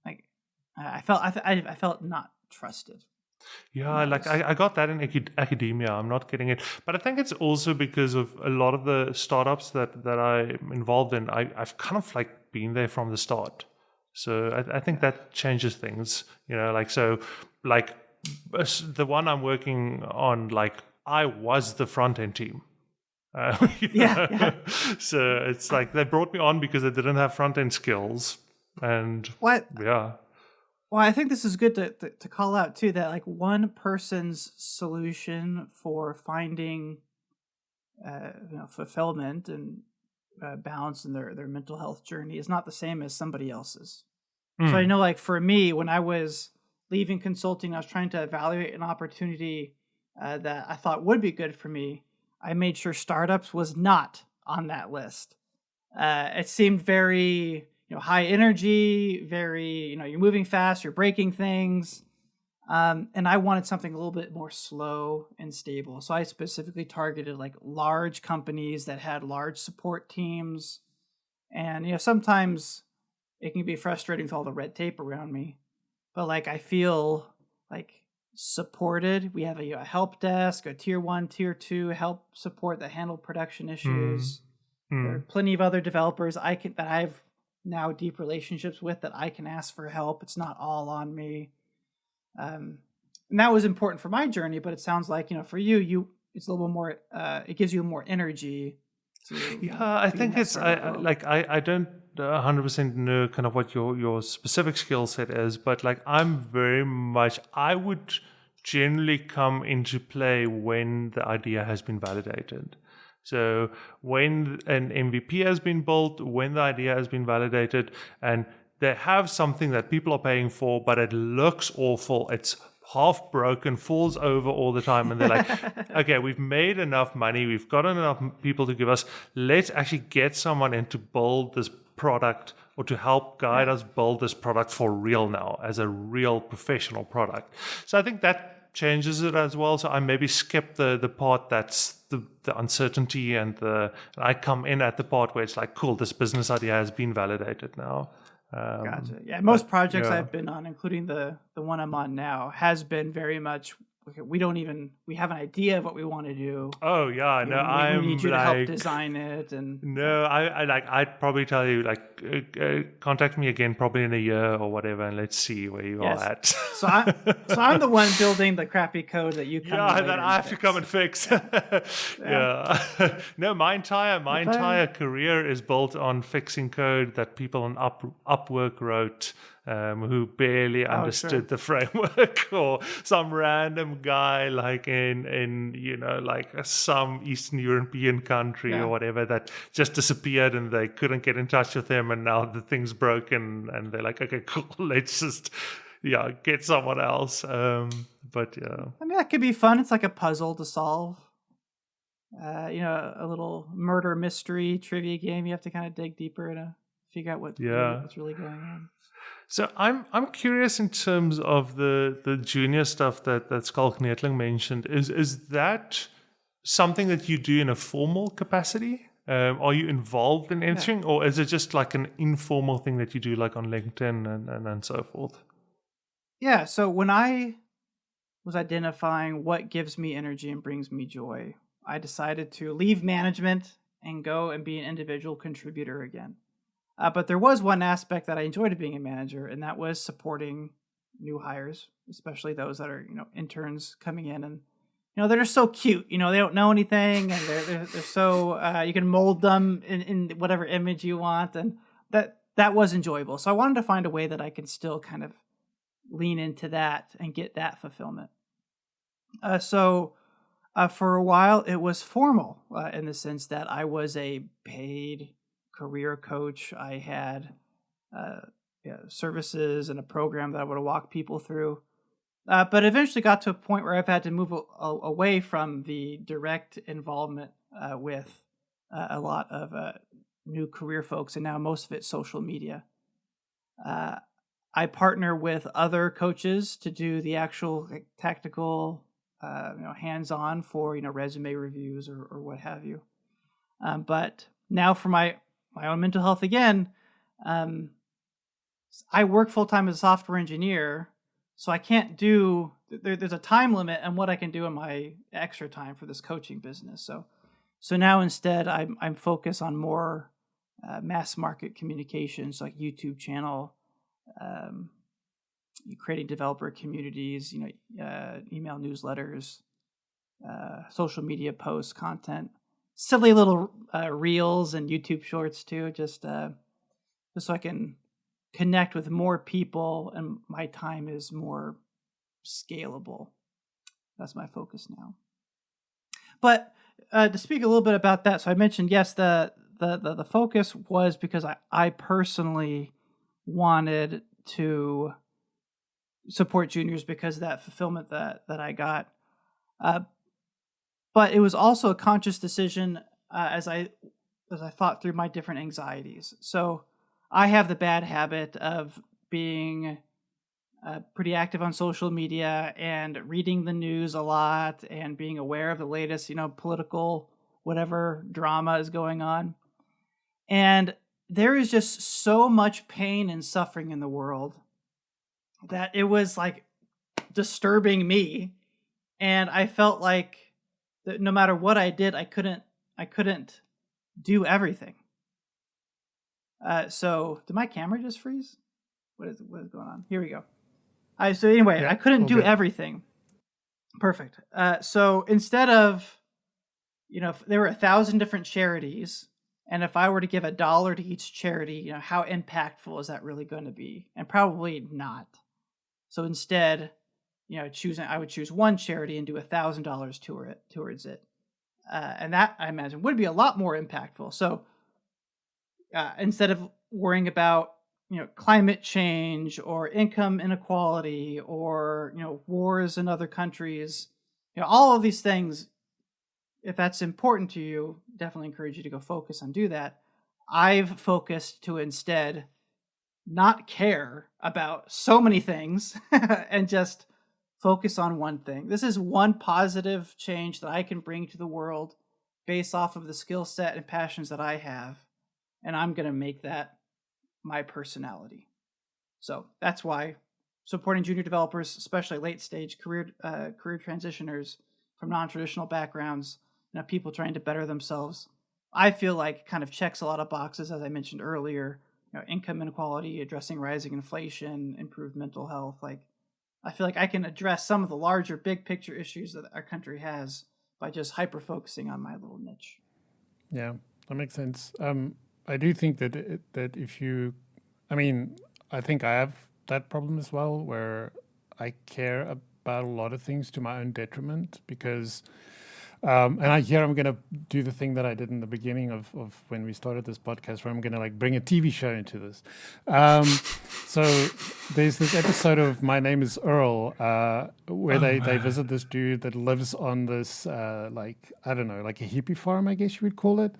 like I felt not trusted. Yeah, like I got that in academia. I'm not getting it, but I think it's also because of a lot of the startups that I'm involved in. I've kind of like been there from the start, so I think that changes things. Like so, like the one I'm working on, like I was the front end team. Yeah. So it's like they brought me on because I didn't have front end skills, and What? yeah. Well, I think this is good to call out too, that like one person's solution for finding fulfillment and balance in their mental health journey is not the same as somebody else's. So I know, like for me, when I was leaving consulting, I was trying to evaluate an opportunity that I thought would be good for me. I made sure startups was not on that list. It seemed very high energy, very you're moving fast, you're breaking things, and I wanted something a little bit more slow and stable. So I specifically targeted like large companies that had large support teams, and sometimes it can be frustrating with all the red tape around me, but like I feel like supported. We have a help desk, a tier 1, tier 2 help support that handle production issues. There are plenty of other developers that I've now deep relationships with that I can ask for help. It's not all on me. And that was important for my journey, but it sounds like, for you, it's a little more, it gives you more energy. I think it's, I don't 100% know kind of what your specific skill set is, but like I would generally come into play when the idea has been validated. So when an MVP has been built, when the idea has been validated, and they have something that people are paying for, but it looks awful, it's half broken, falls over all the time, and they're like, okay, we've made enough money, we've got enough people to give us, let's actually get someone in to build this product or to help guide us build this product for real now as a real professional product. So I think that changes it as well. So I maybe skip the part that's the uncertainty, and I come in at the part where it's like, cool, this business idea has been validated now. Gotcha. Yeah, most projects I've been on, including the one I'm on now, has been very much we have an idea of what we want to do. Oh yeah, no, we need you to help design it. And no, I'd probably tell you contact me again probably in a year or whatever, and let's see where you are at. so I'm the one building the crappy code that you come that I have to come and fix. No, my entire career is built on fixing code that people on Upwork wrote, who barely understood the framework, or some random guy like in some Eastern European country or whatever that just disappeared, and they couldn't get in touch with him, and now the thing's broken, and they're like, okay, cool, let's just get someone else. But yeah, I mean, that could be fun. It's like a puzzle to solve. A little murder mystery trivia game. You have to kind of dig deeper to figure out what's really going on. So I'm curious in terms of the junior stuff that Skalk Neetling mentioned. Is that something that you do in a formal capacity? Are you involved in anything, or is it just like an informal thing that you do like on LinkedIn and so forth? Yeah, so when I was identifying what gives me energy and brings me joy, I decided to leave management and go and be an individual contributor again. But there was one aspect that I enjoyed being a manager, and that was supporting new hires, especially those that are interns coming in, and they're just so cute. They don't know anything, and they're so you can mold them in whatever image you want, and that was enjoyable. So I wanted to find a way that I can still kind of lean into that and get that fulfillment. So for a while, it was formal in the sense that I was a paid career coach. I had services and a program that I would walk people through. But eventually got to a point where I've had to move away from the direct involvement with a lot of new career folks, and now most of it's social media. I partner with other coaches to do the actual tactical, hands-on for resume reviews or what have you. But now for my own mental health again, I work full-time as a software engineer, So I can't do, there's a time limit on what I can do in my extra time for this coaching business. So now instead I'm focused on more mass market communications, like YouTube channel, creating developer communities, email newsletters, social media posts, content, silly little reels and YouTube shorts too, just so I can connect with more people and my time is more scalable. That's my focus now. But to speak a little bit about that, so I mentioned, yes, the focus was because I personally wanted to support juniors because of that fulfillment that I got. But it was also a conscious decision as I thought through my different anxieties. So I have the bad habit of being pretty active on social media and reading the news a lot and being aware of the latest, political whatever drama is going on. And there is just so much pain and suffering in the world that it was like disturbing me. And I felt like that no matter what I did, I couldn't do everything. So did my camera just freeze? What is going on? Here we go. So anyway, Yeah, I couldn't do good. everything. Perfect. So instead of, if there were 1,000 different charities, and if I were to give $1 to each charity, how impactful is that really going to be? And probably not. So instead, I would choose one charity and do $1,000 towards it. And that, I imagine, would be a lot more impactful. So instead of worrying about, climate change or income inequality or, wars in other countries, all of these things, if that's important to you, definitely encourage you to go focus on do that. I've focused to instead not care about so many things and just focus on one thing. This is one positive change that I can bring to the world based off of the skill set and passions that I have. And I'm going to make that my personality. So that's why supporting junior developers, especially late stage career transitioners from non-traditional backgrounds, people trying to better themselves, I feel like kind of checks a lot of boxes, as I mentioned earlier. Income inequality, addressing rising inflation, improved mental health. Like, I feel like I can address some of the larger big picture issues that our country has by just hyper focusing on my little niche. Yeah, that makes sense. I do think that if you, I think I have that problem as well, where I care about a lot of things to my own detriment because, I'm going to do the thing that I did in the beginning of when we started this podcast, where I'm going to bring a TV show into this. So there's this episode of My Name is Earl, where they visit this dude that lives on this, I don't know, like a hippie farm, I guess you would call it.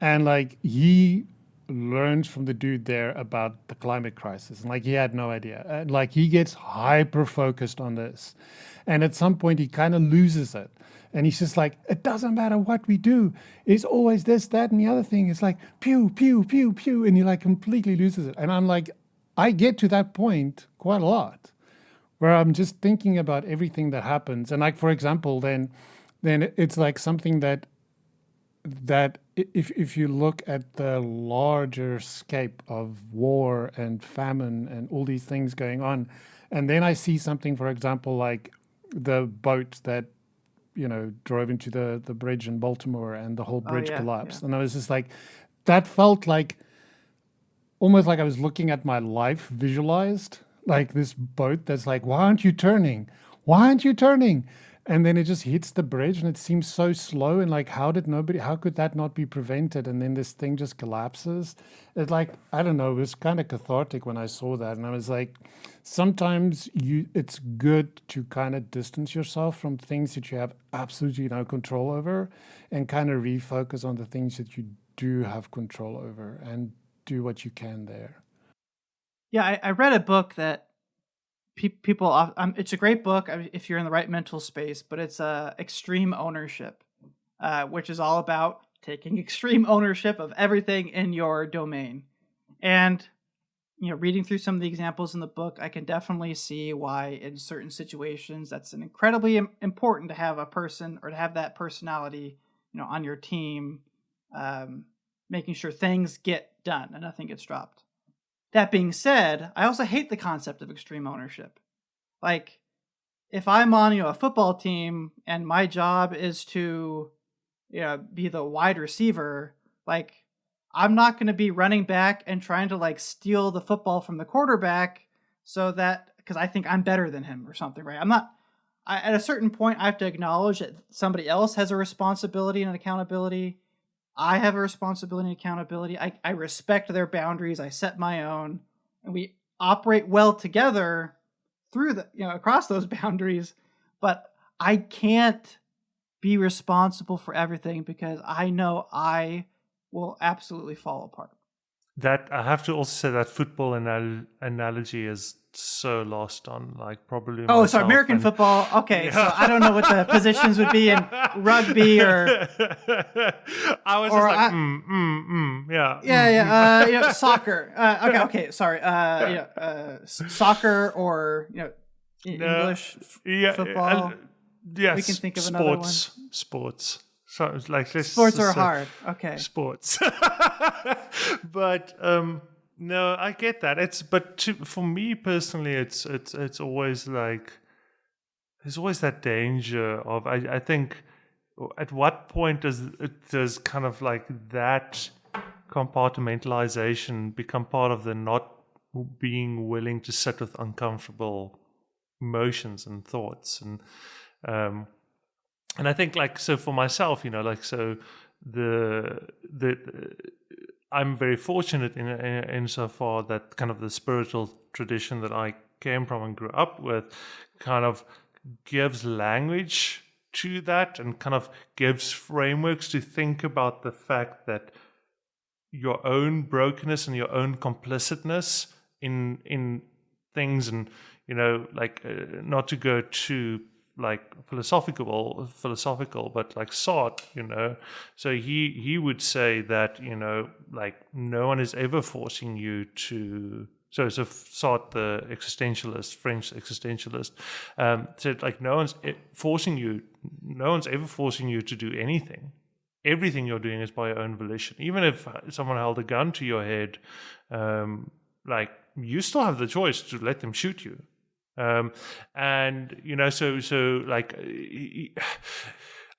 And he learns from the dude there about the climate crisis, and he had no idea. And he gets hyper focused on this, and at some point he kind of loses it, and he's just like, it doesn't matter what we do, it's always this, that, and the other thing. It's like pew pew pew pew, and he completely loses it. And I'm like, I get to that point quite a lot, where I'm just thinking about everything that happens, and for example, then it's something that if you look at the larger scape of war and famine and all these things going on, and then I see something, for example, like the boat that drove into the bridge in Baltimore and the whole bridge collapsed, and I was just like, that felt like almost like I was looking at my life visualized, like this boat that's like, why aren't you turning? Why aren't you turning? And then it just hits the bridge and it seems so slow. And how could that not be prevented? And then this thing just collapses. It's I don't know, it was kind of cathartic when I saw that. And I was like, sometimes it's good to kind of distance yourself from things that you have absolutely no control over and kind of refocus on the things that you do have control over and do what you can there. Yeah, I read a book that people, it's a great book if you're in the right mental space, but it's Extreme Ownership, which is all about taking extreme ownership of everything in your domain. And reading through some of the examples in the book, I can definitely see why in certain situations that's an incredibly important to have a person or to have that personality, on your team, making sure things get done and nothing gets dropped. That being said, I also hate the concept of extreme ownership. Like, if I'm on, a football team and my job is to, be the wide receiver, like, I'm not going to be running back and trying to like steal the football from the quarterback because I think I'm better than him or something, right? At a certain point, I have to acknowledge that somebody else has a responsibility and an accountability. I have a responsibility and accountability. I respect their boundaries. I set my own, and we operate well together through across those boundaries. But I can't be responsible for everything because I know I will absolutely fall apart. That I have to also say that football analogy is so lost on like probably. Oh, sorry, American football. Okay, so I don't know what the positions would be in rugby or. I was or just like, yeah. Soccer. Okay, sorry. Soccer or English football. Yes, we can think of another one. Sports. So it's like sports are hard. Okay. Sports. But no, I get that. For me personally, it's always like there's always that danger of I think at what point does kind of like that compartmentalization become part of the not being willing to sit with uncomfortable emotions and thoughts and I think like so for myself, like so the I'm very fortunate in so far that kind of the spiritual tradition that I came from and grew up with kind of gives language to that and kind of gives frameworks to think about the fact that your own brokenness and your own complicitness in things and not to go too like philosophical, but like Sartre, so he would say that like no one is ever forcing you to. So Sartre, the existentialist, French existentialist, said like no one's ever forcing you to do anything. Everything you're doing is by your own volition. Even if someone held a gun to your head, like you still have the choice to let them shoot you. And so like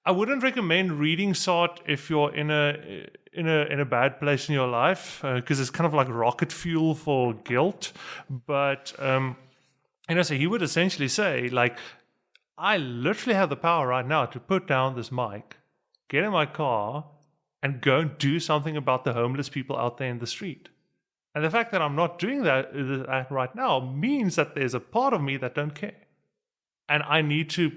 I wouldn't recommend reading Sartre if you're in a bad place in your life because it's kind of like rocket fuel for guilt. But so he would essentially say like, I literally have the power right now to put down this mic, get in my car, and go and do something about the homeless people out there in the street. And the fact that I'm not doing that right now means that there's a part of me that don't care. And I need to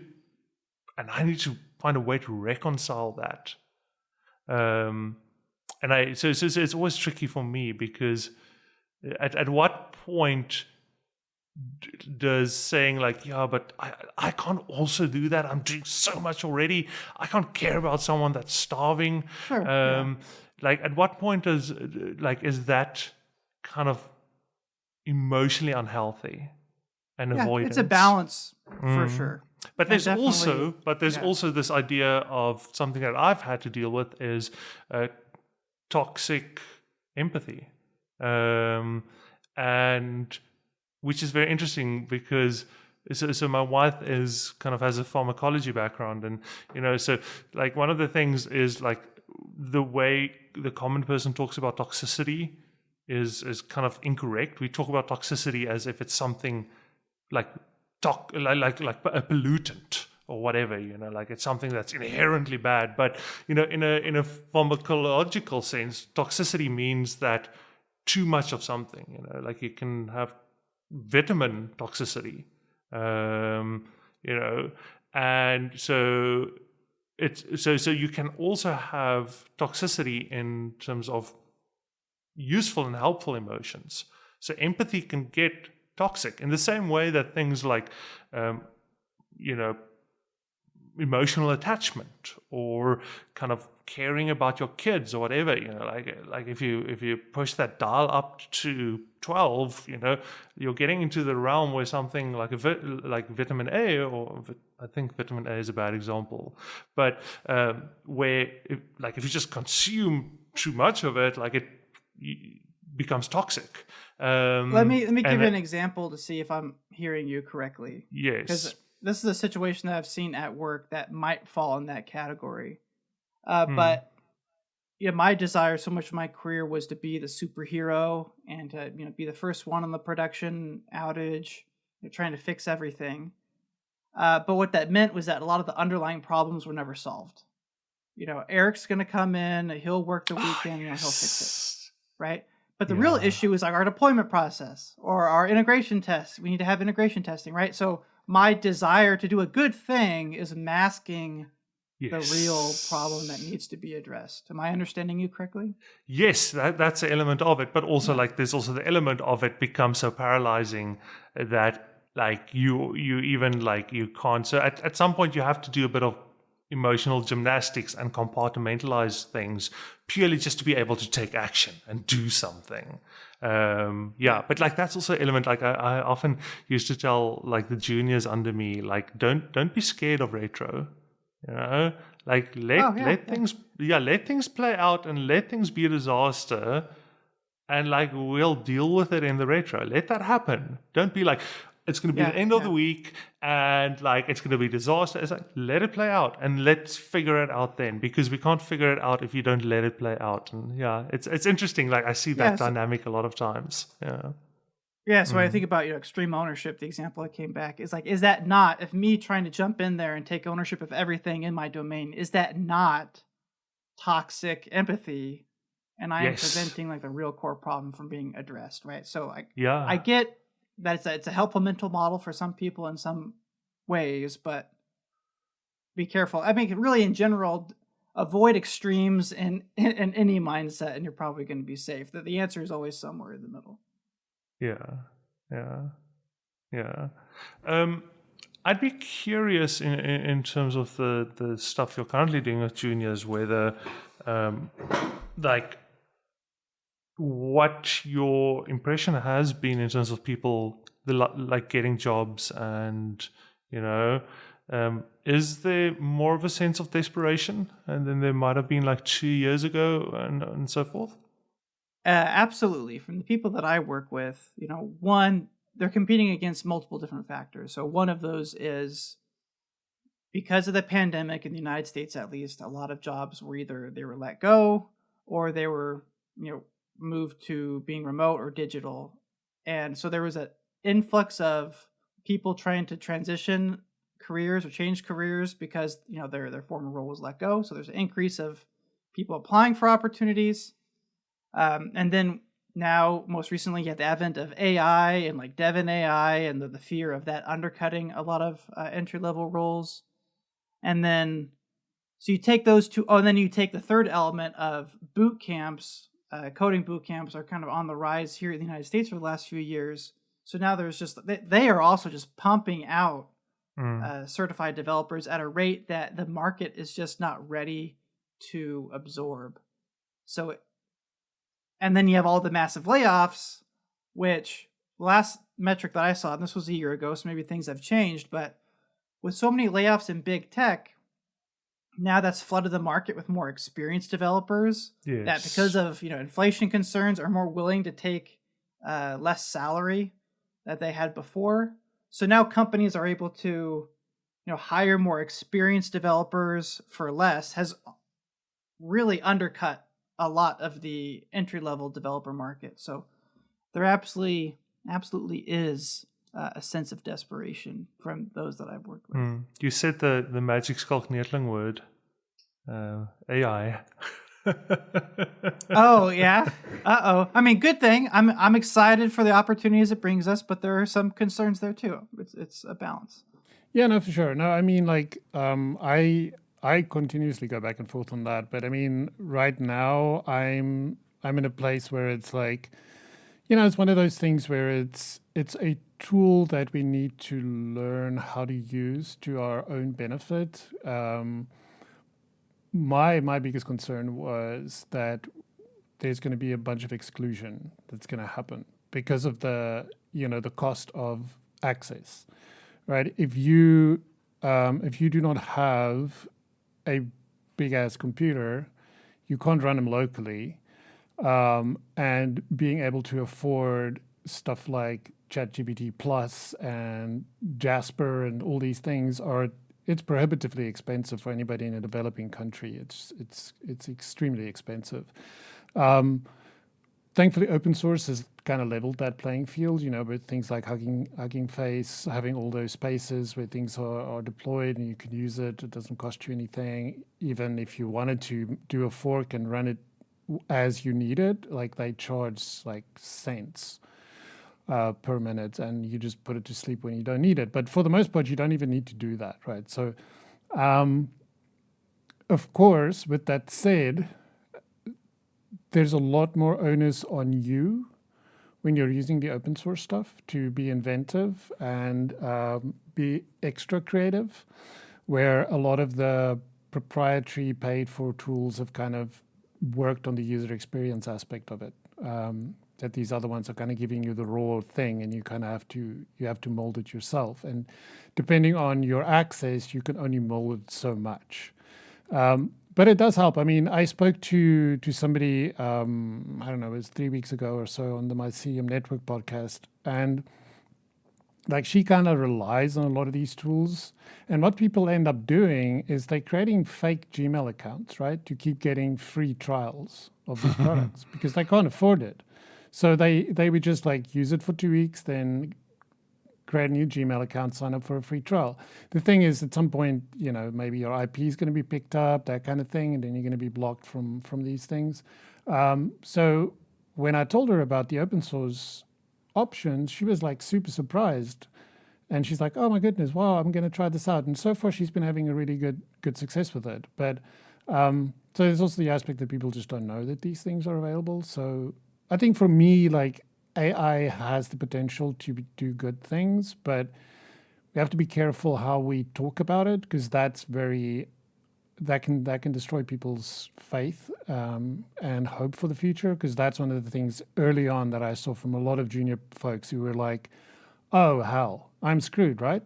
find a way to reconcile that. So it's always tricky for me because at what point does saying like, yeah, but I can't also do that. I'm doing so much already. I can't care about someone that's starving. Sure, Like at what point is that kind of emotionally unhealthy and avoidance? It's a balance for sure. But there's also this idea of something that I've had to deal with is toxic empathy, and which is very interesting because so my wife is kind of has a pharmacology background, and so like one of the things is like the way the common person talks about toxicity is kind of incorrect. We talk about toxicity as if it's something like a pollutant or whatever, like it's something that's inherently bad. But in a pharmacological sense, toxicity means that too much of something, like you can have vitamin toxicity, and so so you can also have toxicity in terms of useful and helpful emotions. So empathy can get toxic in the same way that things like emotional attachment or kind of caring about your kids or whatever, like if you push that dial up to 12, you're getting into the realm where something like like vitamin A, or I think vitamin A is a bad example, but where if you just consume too much of it, like it becomes toxic. Let me give you an example to see if I'm hearing you correctly. Yes. Because this is a situation that I've seen at work that might fall in that category. But my desire so much of my career was to be the superhero and to be the first one on the production outage, trying to fix everything. But what that meant was that a lot of the underlying problems were never solved. Erik's going to come in, he'll work the weekend, he'll fix it, right? But the real issue is like our deployment process or our integration tests. We need to have integration testing, right? So my desire to do a good thing is masking the real problem that needs to be addressed. Am I understanding you correctly? Yes, that's an element of it. But also, there's also the element of it becomes so paralyzing that, you even, you can't. So at some point, you have to do a bit of emotional gymnastics and compartmentalize things purely just to be able to take action and do something. But that's also an element. I often used to tell the juniors under me, don't be scared of retro. Let things play out and let things be a disaster, and we'll deal with it in the retro. Let that happen. Don't be it's going to be the end of the week and it's going to be disaster. It's let it play out and let's figure it out then, because we can't figure it out if you don't let it play out. And it's interesting. I see that dynamic a lot of times. So when I think about extreme ownership, the example that came back is is that not, if me trying to jump in there and take ownership of everything in my domain, is that not toxic empathy? And I am preventing the real core problem from being addressed, right? So I get that it's a helpful mental model for some people in some ways, but be careful. I mean, really in general, avoid extremes in any mindset, and you're probably going to be safe. That the answer is always somewhere in the middle. I'd be curious in terms of the stuff you're currently doing with juniors, whether what your impression has been in terms of people getting jobs, and is there more of a sense of desperation and than there might have been 2 years ago and so forth? Absolutely. From the people that I work with, one, they're competing against multiple different factors. So one of those is because of the pandemic in the United States, at least, a lot of jobs were either they were let go or they were, moved to being remote or digital. And so there was an influx of people trying to transition careers or change careers because, their former role was let go. So there's an increase of people applying for opportunities. And then now, most recently, you have the advent of AI and dev and AI and the fear of that undercutting a lot of entry-level roles. And then, so you take those two, and then you take the third element of boot camps. Coding boot camps are kind of on the rise here in the United States for the last few years. So now there's they are also just pumping out certified developers at a rate that the market is just not ready to absorb. So, and then you have all the massive layoffs, which last metric that I saw, and this was a year ago, so maybe things have changed, but with so many layoffs in big tech, now that's flooded the market with more experienced developers that, because of inflation concerns, are more willing to take less salary that they had before. So now companies are able to hire more experienced developers for less, has really undercut a lot of the entry-level developer market. So there absolutely is a sense of desperation from those that I've worked with. You said the magic skalkneerling word, AI. Oh yeah. I mean, good thing. I'm excited for the opportunities it brings us, but there are some concerns there too. It's a balance. Yeah, no, for sure. No, I mean, I continuously go back and forth on that, but I mean, right now I'm in a place where it's It's one of those things where it's a tool that we need to learn how to use to our own benefit. My biggest concern was that there's going to be a bunch of exclusion that's going to happen because of the cost of access, right? If you do not have a big ass computer, you can't run them locally, and being able to afford stuff like ChatGPT Plus and Jasper and all these things it's prohibitively expensive for anybody in a developing country. It's extremely expensive. Thankfully, open source has kind of leveled that playing field, with things like Hugging Face, having all those spaces where things are deployed and you can use it. It doesn't cost you anything. Even if you wanted to do a fork and run it as you need it, like they charge like cents per minute, and you just put it to sleep when you don't need it. But for the most part, you don't even need to do that, right? So, of course, with that said, there's a lot more onus on you when you're using the open source stuff to be inventive and be extra creative, where a lot of the proprietary paid for tools have kind of worked on the user experience aspect of it. That these other ones are kind of giving you the raw thing, and you kind of have to mold it yourself. And depending on your access, you can only mold it so much. But it does help. I mean, I spoke to somebody, I don't know, it was 3 weeks ago or so on the Mycelium Network podcast, and like she kind of relies on a lot of these tools. And what people end up doing is they're creating fake Gmail accounts, right, to keep getting free trials of these products because they can't afford it. So they would just like use it for 2 weeks, then create a new Gmail account, sign up for a free trial. The thing is, at some point, maybe your IP is going to be picked up, that kind of thing, and then you're going to be blocked from these things. So when I told her about the open source options, she was like super surprised. And she's like, oh my goodness, wow, I'm going to try this out. And so far, she's been having a really good success with it. But so there's also the aspect that people just don't know that these things are available. So I think for me, like AI has the potential to do good things, but we have to be careful how we talk about it because that can destroy people's faith and hope for the future. Because that's one of the things early on that I saw from a lot of junior folks who were like, "Oh hell, I'm screwed, right?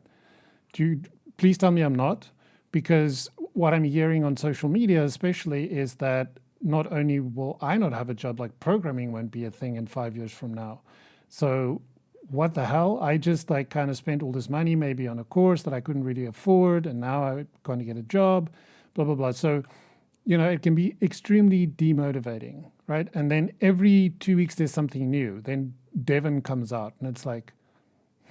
Please tell me I'm not," because what I'm hearing on social media, especially, is that not only will I not have a job, like programming won't be a thing in 5 years from now. So what the hell? I just like kind of spent all this money maybe on a course that I couldn't really afford, and now I'm going to get a job, blah, blah, blah. So, it can be extremely demotivating, right? And then every 2 weeks there's something new. Then Devon comes out and it's like,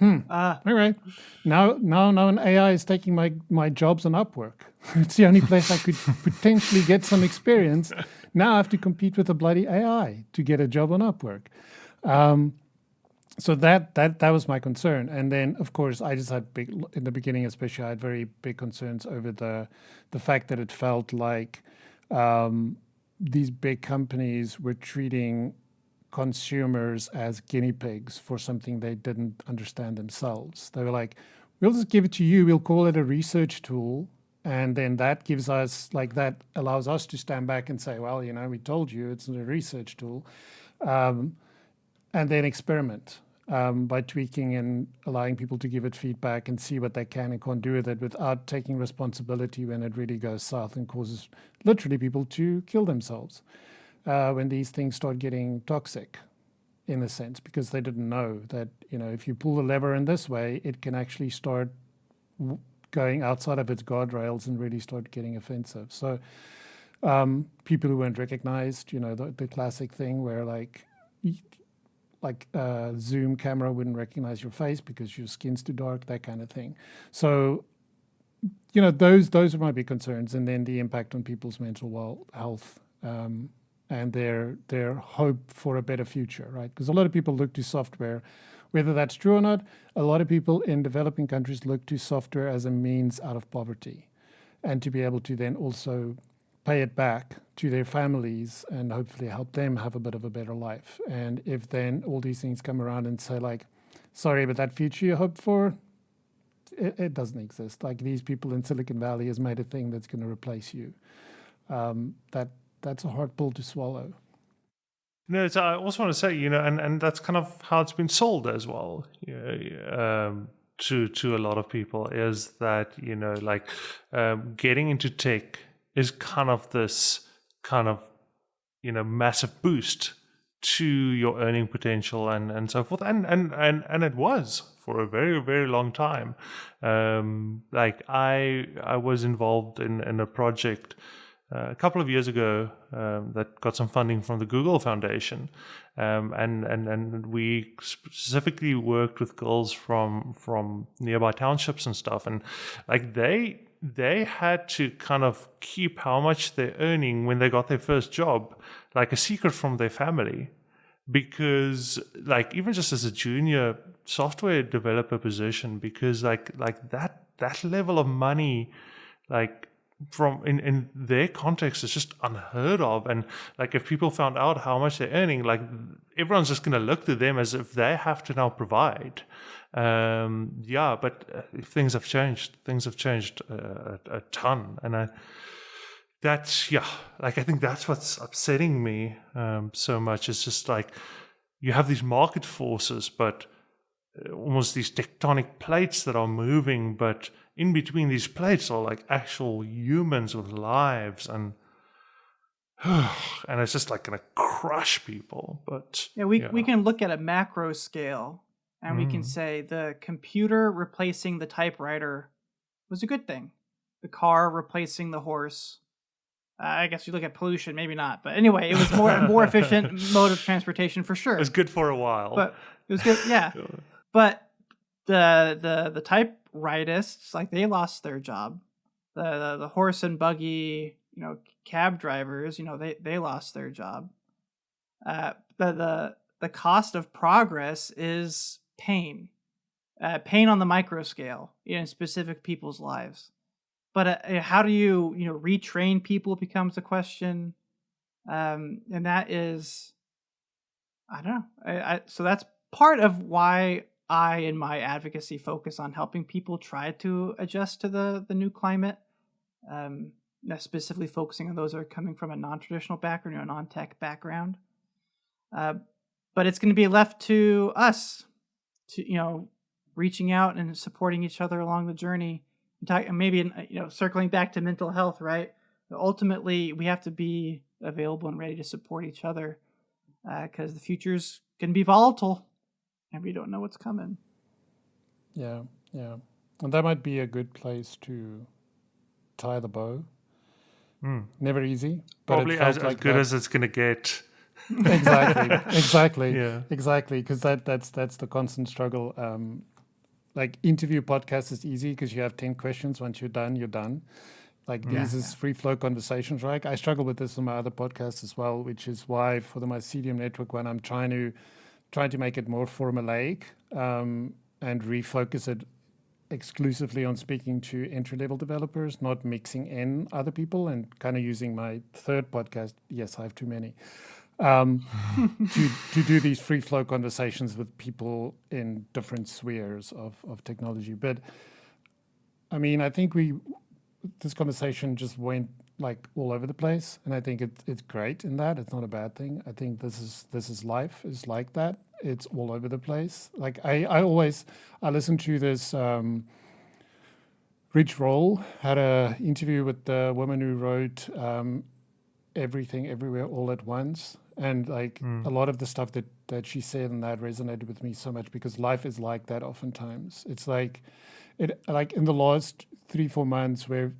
all right. Now an AI is taking my jobs on Upwork. It's the only place I could potentially get some experience. Now I have to compete with a bloody AI to get a job on Upwork. So that was my concern. And then, of course, I just had in the beginning especially, I had very big concerns over the fact that it felt like these big companies were treating consumers as guinea pigs for something they didn't understand themselves. They were like, we'll just give it to you. We'll call it a research tool. And then that gives us, like, that allows us to stand back and say, well, we told you it's a research tool. And then experiment by tweaking and allowing people to give it feedback and see what they can and can't do with it without taking responsibility when it really goes south and causes literally people to kill themselves when these things start getting toxic, in a sense, because they didn't know that, if you pull the lever in this way, it can actually start going outside of its guardrails and really start getting offensive. So people who weren't recognized, the classic thing where like Zoom camera wouldn't recognize your face because your skin's too dark, that kind of thing. So, those are my big concerns. And then the impact on people's mental health and their hope for a better future, right? Because a lot of people look to software, whether that's true or not. A lot of people in developing countries look to software as a means out of poverty and to be able to then also pay it back to their families and hopefully help them have a bit of a better life. And if then all these things come around and say like, sorry, but that future you hoped for, it doesn't exist. Like these people in Silicon Valley has made a thing that's going to replace you. That's a hard pill to swallow. No, so I also want to say, and that's kind of how it's been sold as well, to a lot of people, is that, getting into tech is kind of this kind of, massive boost to your earning potential and so forth. And it was for a very, very long time. I was involved in a project a couple of years ago that got some funding from the Google Foundation, and we specifically worked with girls from nearby townships and stuff, and like they had to kind of keep how much they're earning when they got their first job like a secret from their family, because like even just as a junior software developer position, because like that level of money, like from in their context, is just unheard of. And like if people found out how much they're earning, like everyone's just going to look to them as if they have to now provide. But things have changed a ton, and I think that's what's upsetting me so much. It's just like you have these market forces, but almost these tectonic plates that are moving, but in between these plates are like actual humans with lives, and it's just like going to crush people. But we can look at a macro scale and we can say the computer replacing the typewriter was a good thing. The car replacing the horse. I guess you look at pollution, maybe not, but anyway, it was a more efficient mode of transportation for sure. It was good for a while, but it was good, yeah. But the typewrightists, like they lost their job. The horse and buggy, cab drivers, they lost their job. The cost of progress is pain, pain on the micro scale in specific people's lives. But how do you retrain people becomes a question, and that is, I don't know. So that's part of why I, in my advocacy, focus on helping people try to adjust to the new climate. Specifically focusing on those that are coming from a non-traditional background or a non-tech background. But it's going to be left to us to reaching out and supporting each other along the journey. Maybe circling back to mental health, right? Ultimately, we have to be available and ready to support each other because the future's going to be volatile and we don't know what's coming. Yeah. And that might be a good place to tie the bow. Never easy, but probably as good as it's going to get. Exactly. Yeah. Exactly, because that's the constant struggle. Like interview podcast is easy because you have 10 questions. Once you're done. Like these is free flow conversations, right? I struggle with this on my other podcasts as well, which is why for the Mycelium Network one, I'm trying to make it more formulaic and refocus it exclusively on speaking to entry-level developers, not mixing in other people, and kind of using my third podcast. Yes, I have too many. To do these free flow conversations with people in different spheres of technology. But I mean, I think this conversation just went like all over the place, and I think it's great in that. It's not a bad thing. I think this is life is like that. It's all over the place. Like I listen to this. Rich Roll had an interview with the woman who wrote Everything Everywhere All at Once. And like a lot of the stuff that she said and that resonated with me so much because life is like that oftentimes. It's like in the last 3-4 months where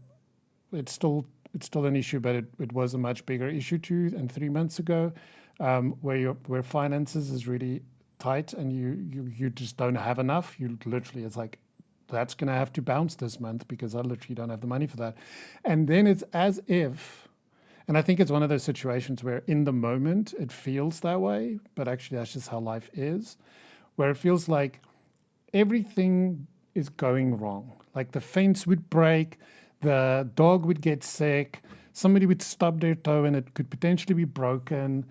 it's still an issue, but it was a much bigger issue 2 and 3 months ago, where finances is really tight and you just don't have enough. You literally, it's like, that's going to have to bounce this month because I literally don't have the money for that. And then it's as if, and I think it's one of those situations where in the moment it feels that way, but actually that's just how life is, where it feels like everything is going wrong. Like the fence would break, the dog would get sick, somebody would stub their toe and it could potentially be broken.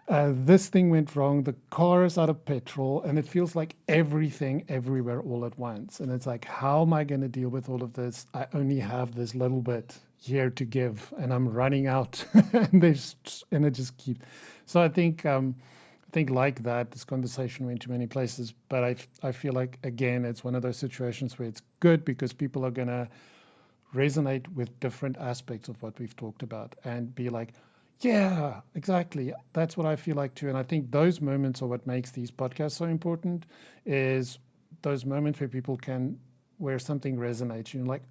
This thing went wrong, the car is out of petrol, and it feels like everything everywhere all at once. And it's like, how am I going to deal with all of this? I only have this little bit here to give, and I'm running out. and it just keeps. So I think like that, this conversation went to many places, but I feel like, again, it's one of those situations where it's good because people are going to resonate with different aspects of what we've talked about and be like, yeah, exactly. That's what I feel like too. And I think those moments are what makes these podcasts so important, is those moments where something resonates. You're like,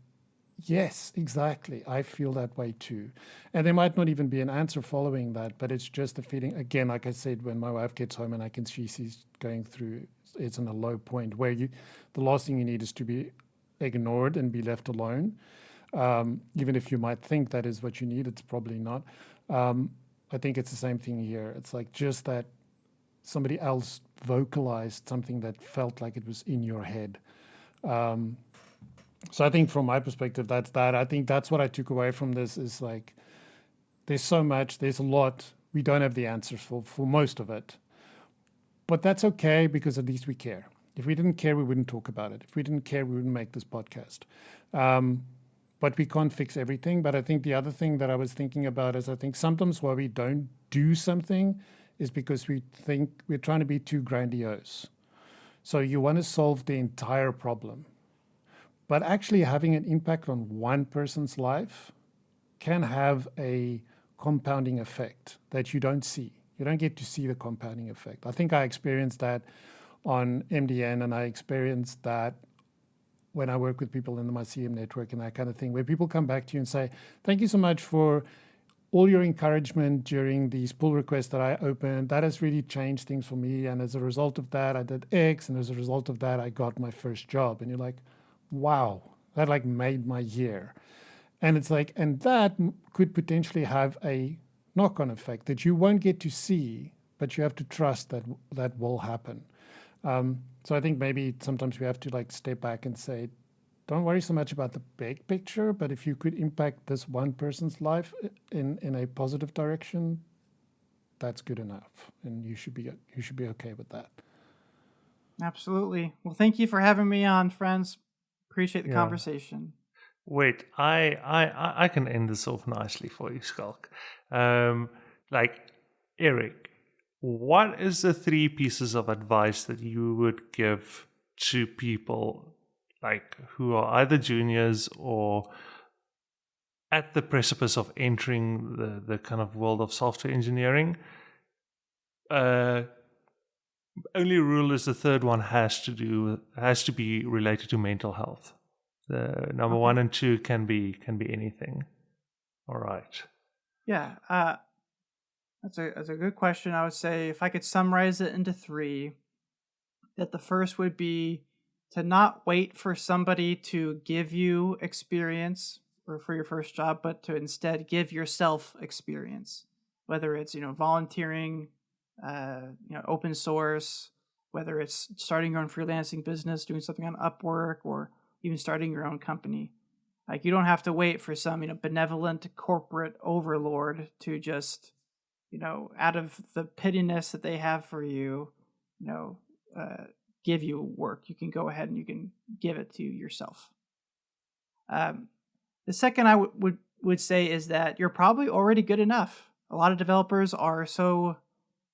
yes, exactly. I feel that way too. And there might not even be an answer following that, but it's just a feeling. Again, like I said, when my wife gets home and I can see she's going through, it's in a low point where the last thing you need is to be ignored and be left alone. Even if you might think that is what you need, it's probably not. I think it's the same thing here. It's like just that somebody else vocalized something that felt like it was in your head. So I think from my perspective, that's that. I think that's what I took away from this is like, there's so much, there's a lot. We don't have the answers for most of it. But that's okay because at least we care. If we didn't care, we wouldn't talk about it. If we didn't care, we wouldn't make this podcast. But we can't fix everything. But I think the other thing that I was thinking about is I think sometimes why we don't do something is because we think we're trying to be too grandiose. So you want to solve the entire problem. But actually having an impact on one person's life can have a compounding effect that you don't see. You don't get to see the compounding effect. I think I experienced that on MDN, and I experienced that when I work with people in the MyCM network and that kind of thing, where people come back to you and say, thank you so much for all your encouragement during these pull requests that I opened. That has really changed things for me. And as a result of that, I did X. And as a result of that, I got my first job. And you're like, wow, that like made my year. And it's like, and that could potentially have a knock-on effect that you won't get to see, but you have to trust that that will happen. So I think maybe sometimes we have to like step back and say, don't worry so much about the big picture, but if you could impact this one person's life in a positive direction, that's good enough, and you should be okay with that. Absolutely. Well, thank you for having me on, friends. Appreciate the conversation. Wait, I can end this off nicely for you, Skulk. Like, Erik, what is the 3 pieces of advice that you would give to people like who are either juniors or at the precipice of entering the kind of world of software engineering? Only rule is the third one has to be related to mental health. The number 1 and 2 can be anything. All right. Yeah, that's a good question. I would say if I could summarize it into 3, that the first would be to not wait for somebody to give you experience or for your first job, but to instead give yourself experience, whether it's, volunteering, open source, whether it's starting your own freelancing business, doing something on Upwork, or even starting your own company. Like, you don't have to wait for some, benevolent corporate overlord to just, out of the pittiness that they have for you, give you work. You can go ahead and you can give it to yourself. The second I would say is that you're probably already good enough. A lot of developers are so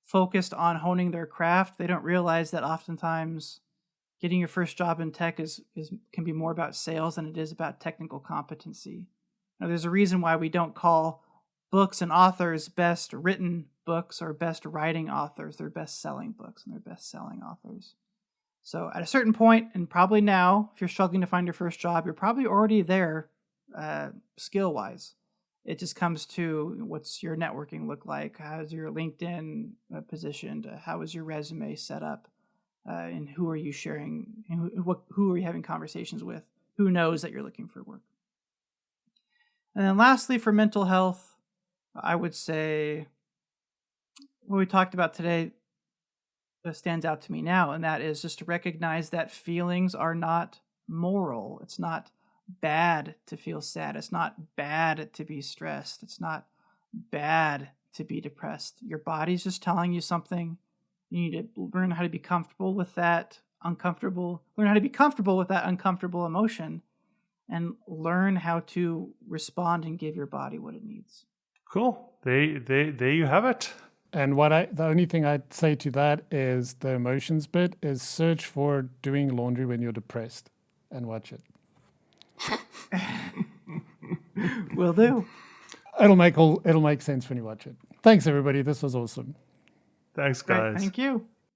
focused on honing their craft, they don't realize that oftentimes getting your first job in tech can be more about sales than it is about technical competency. Now, there's a reason why we don't call books and authors best written books or best writing authors. They're best selling books and they're best selling authors. So at a certain point, and probably now, if you're struggling to find your first job, you're probably already there skill-wise. It just comes to what's your networking look like? How's your LinkedIn positioned? How is your resume set up? And who are you sharing? Who are you having conversations with? Who knows that you're looking for work? And then lastly, for mental health, I would say what we talked about today stands out to me now, and that is just to recognize that feelings are not moral. It's not bad to feel sad. It's not bad to be stressed. It's not bad to be depressed. Your body's just telling you something. You need to learn how to be comfortable with that learn how to be comfortable with that uncomfortable emotion, and learn how to respond and give your body what it needs. Cool. There you have it. And the only thing I'd say to that is the emotions bit is search for doing laundry when you're depressed and watch it. Will do. It'll make sense when you watch it. Thanks everybody. This was awesome. Thanks, Great, guys. thank you.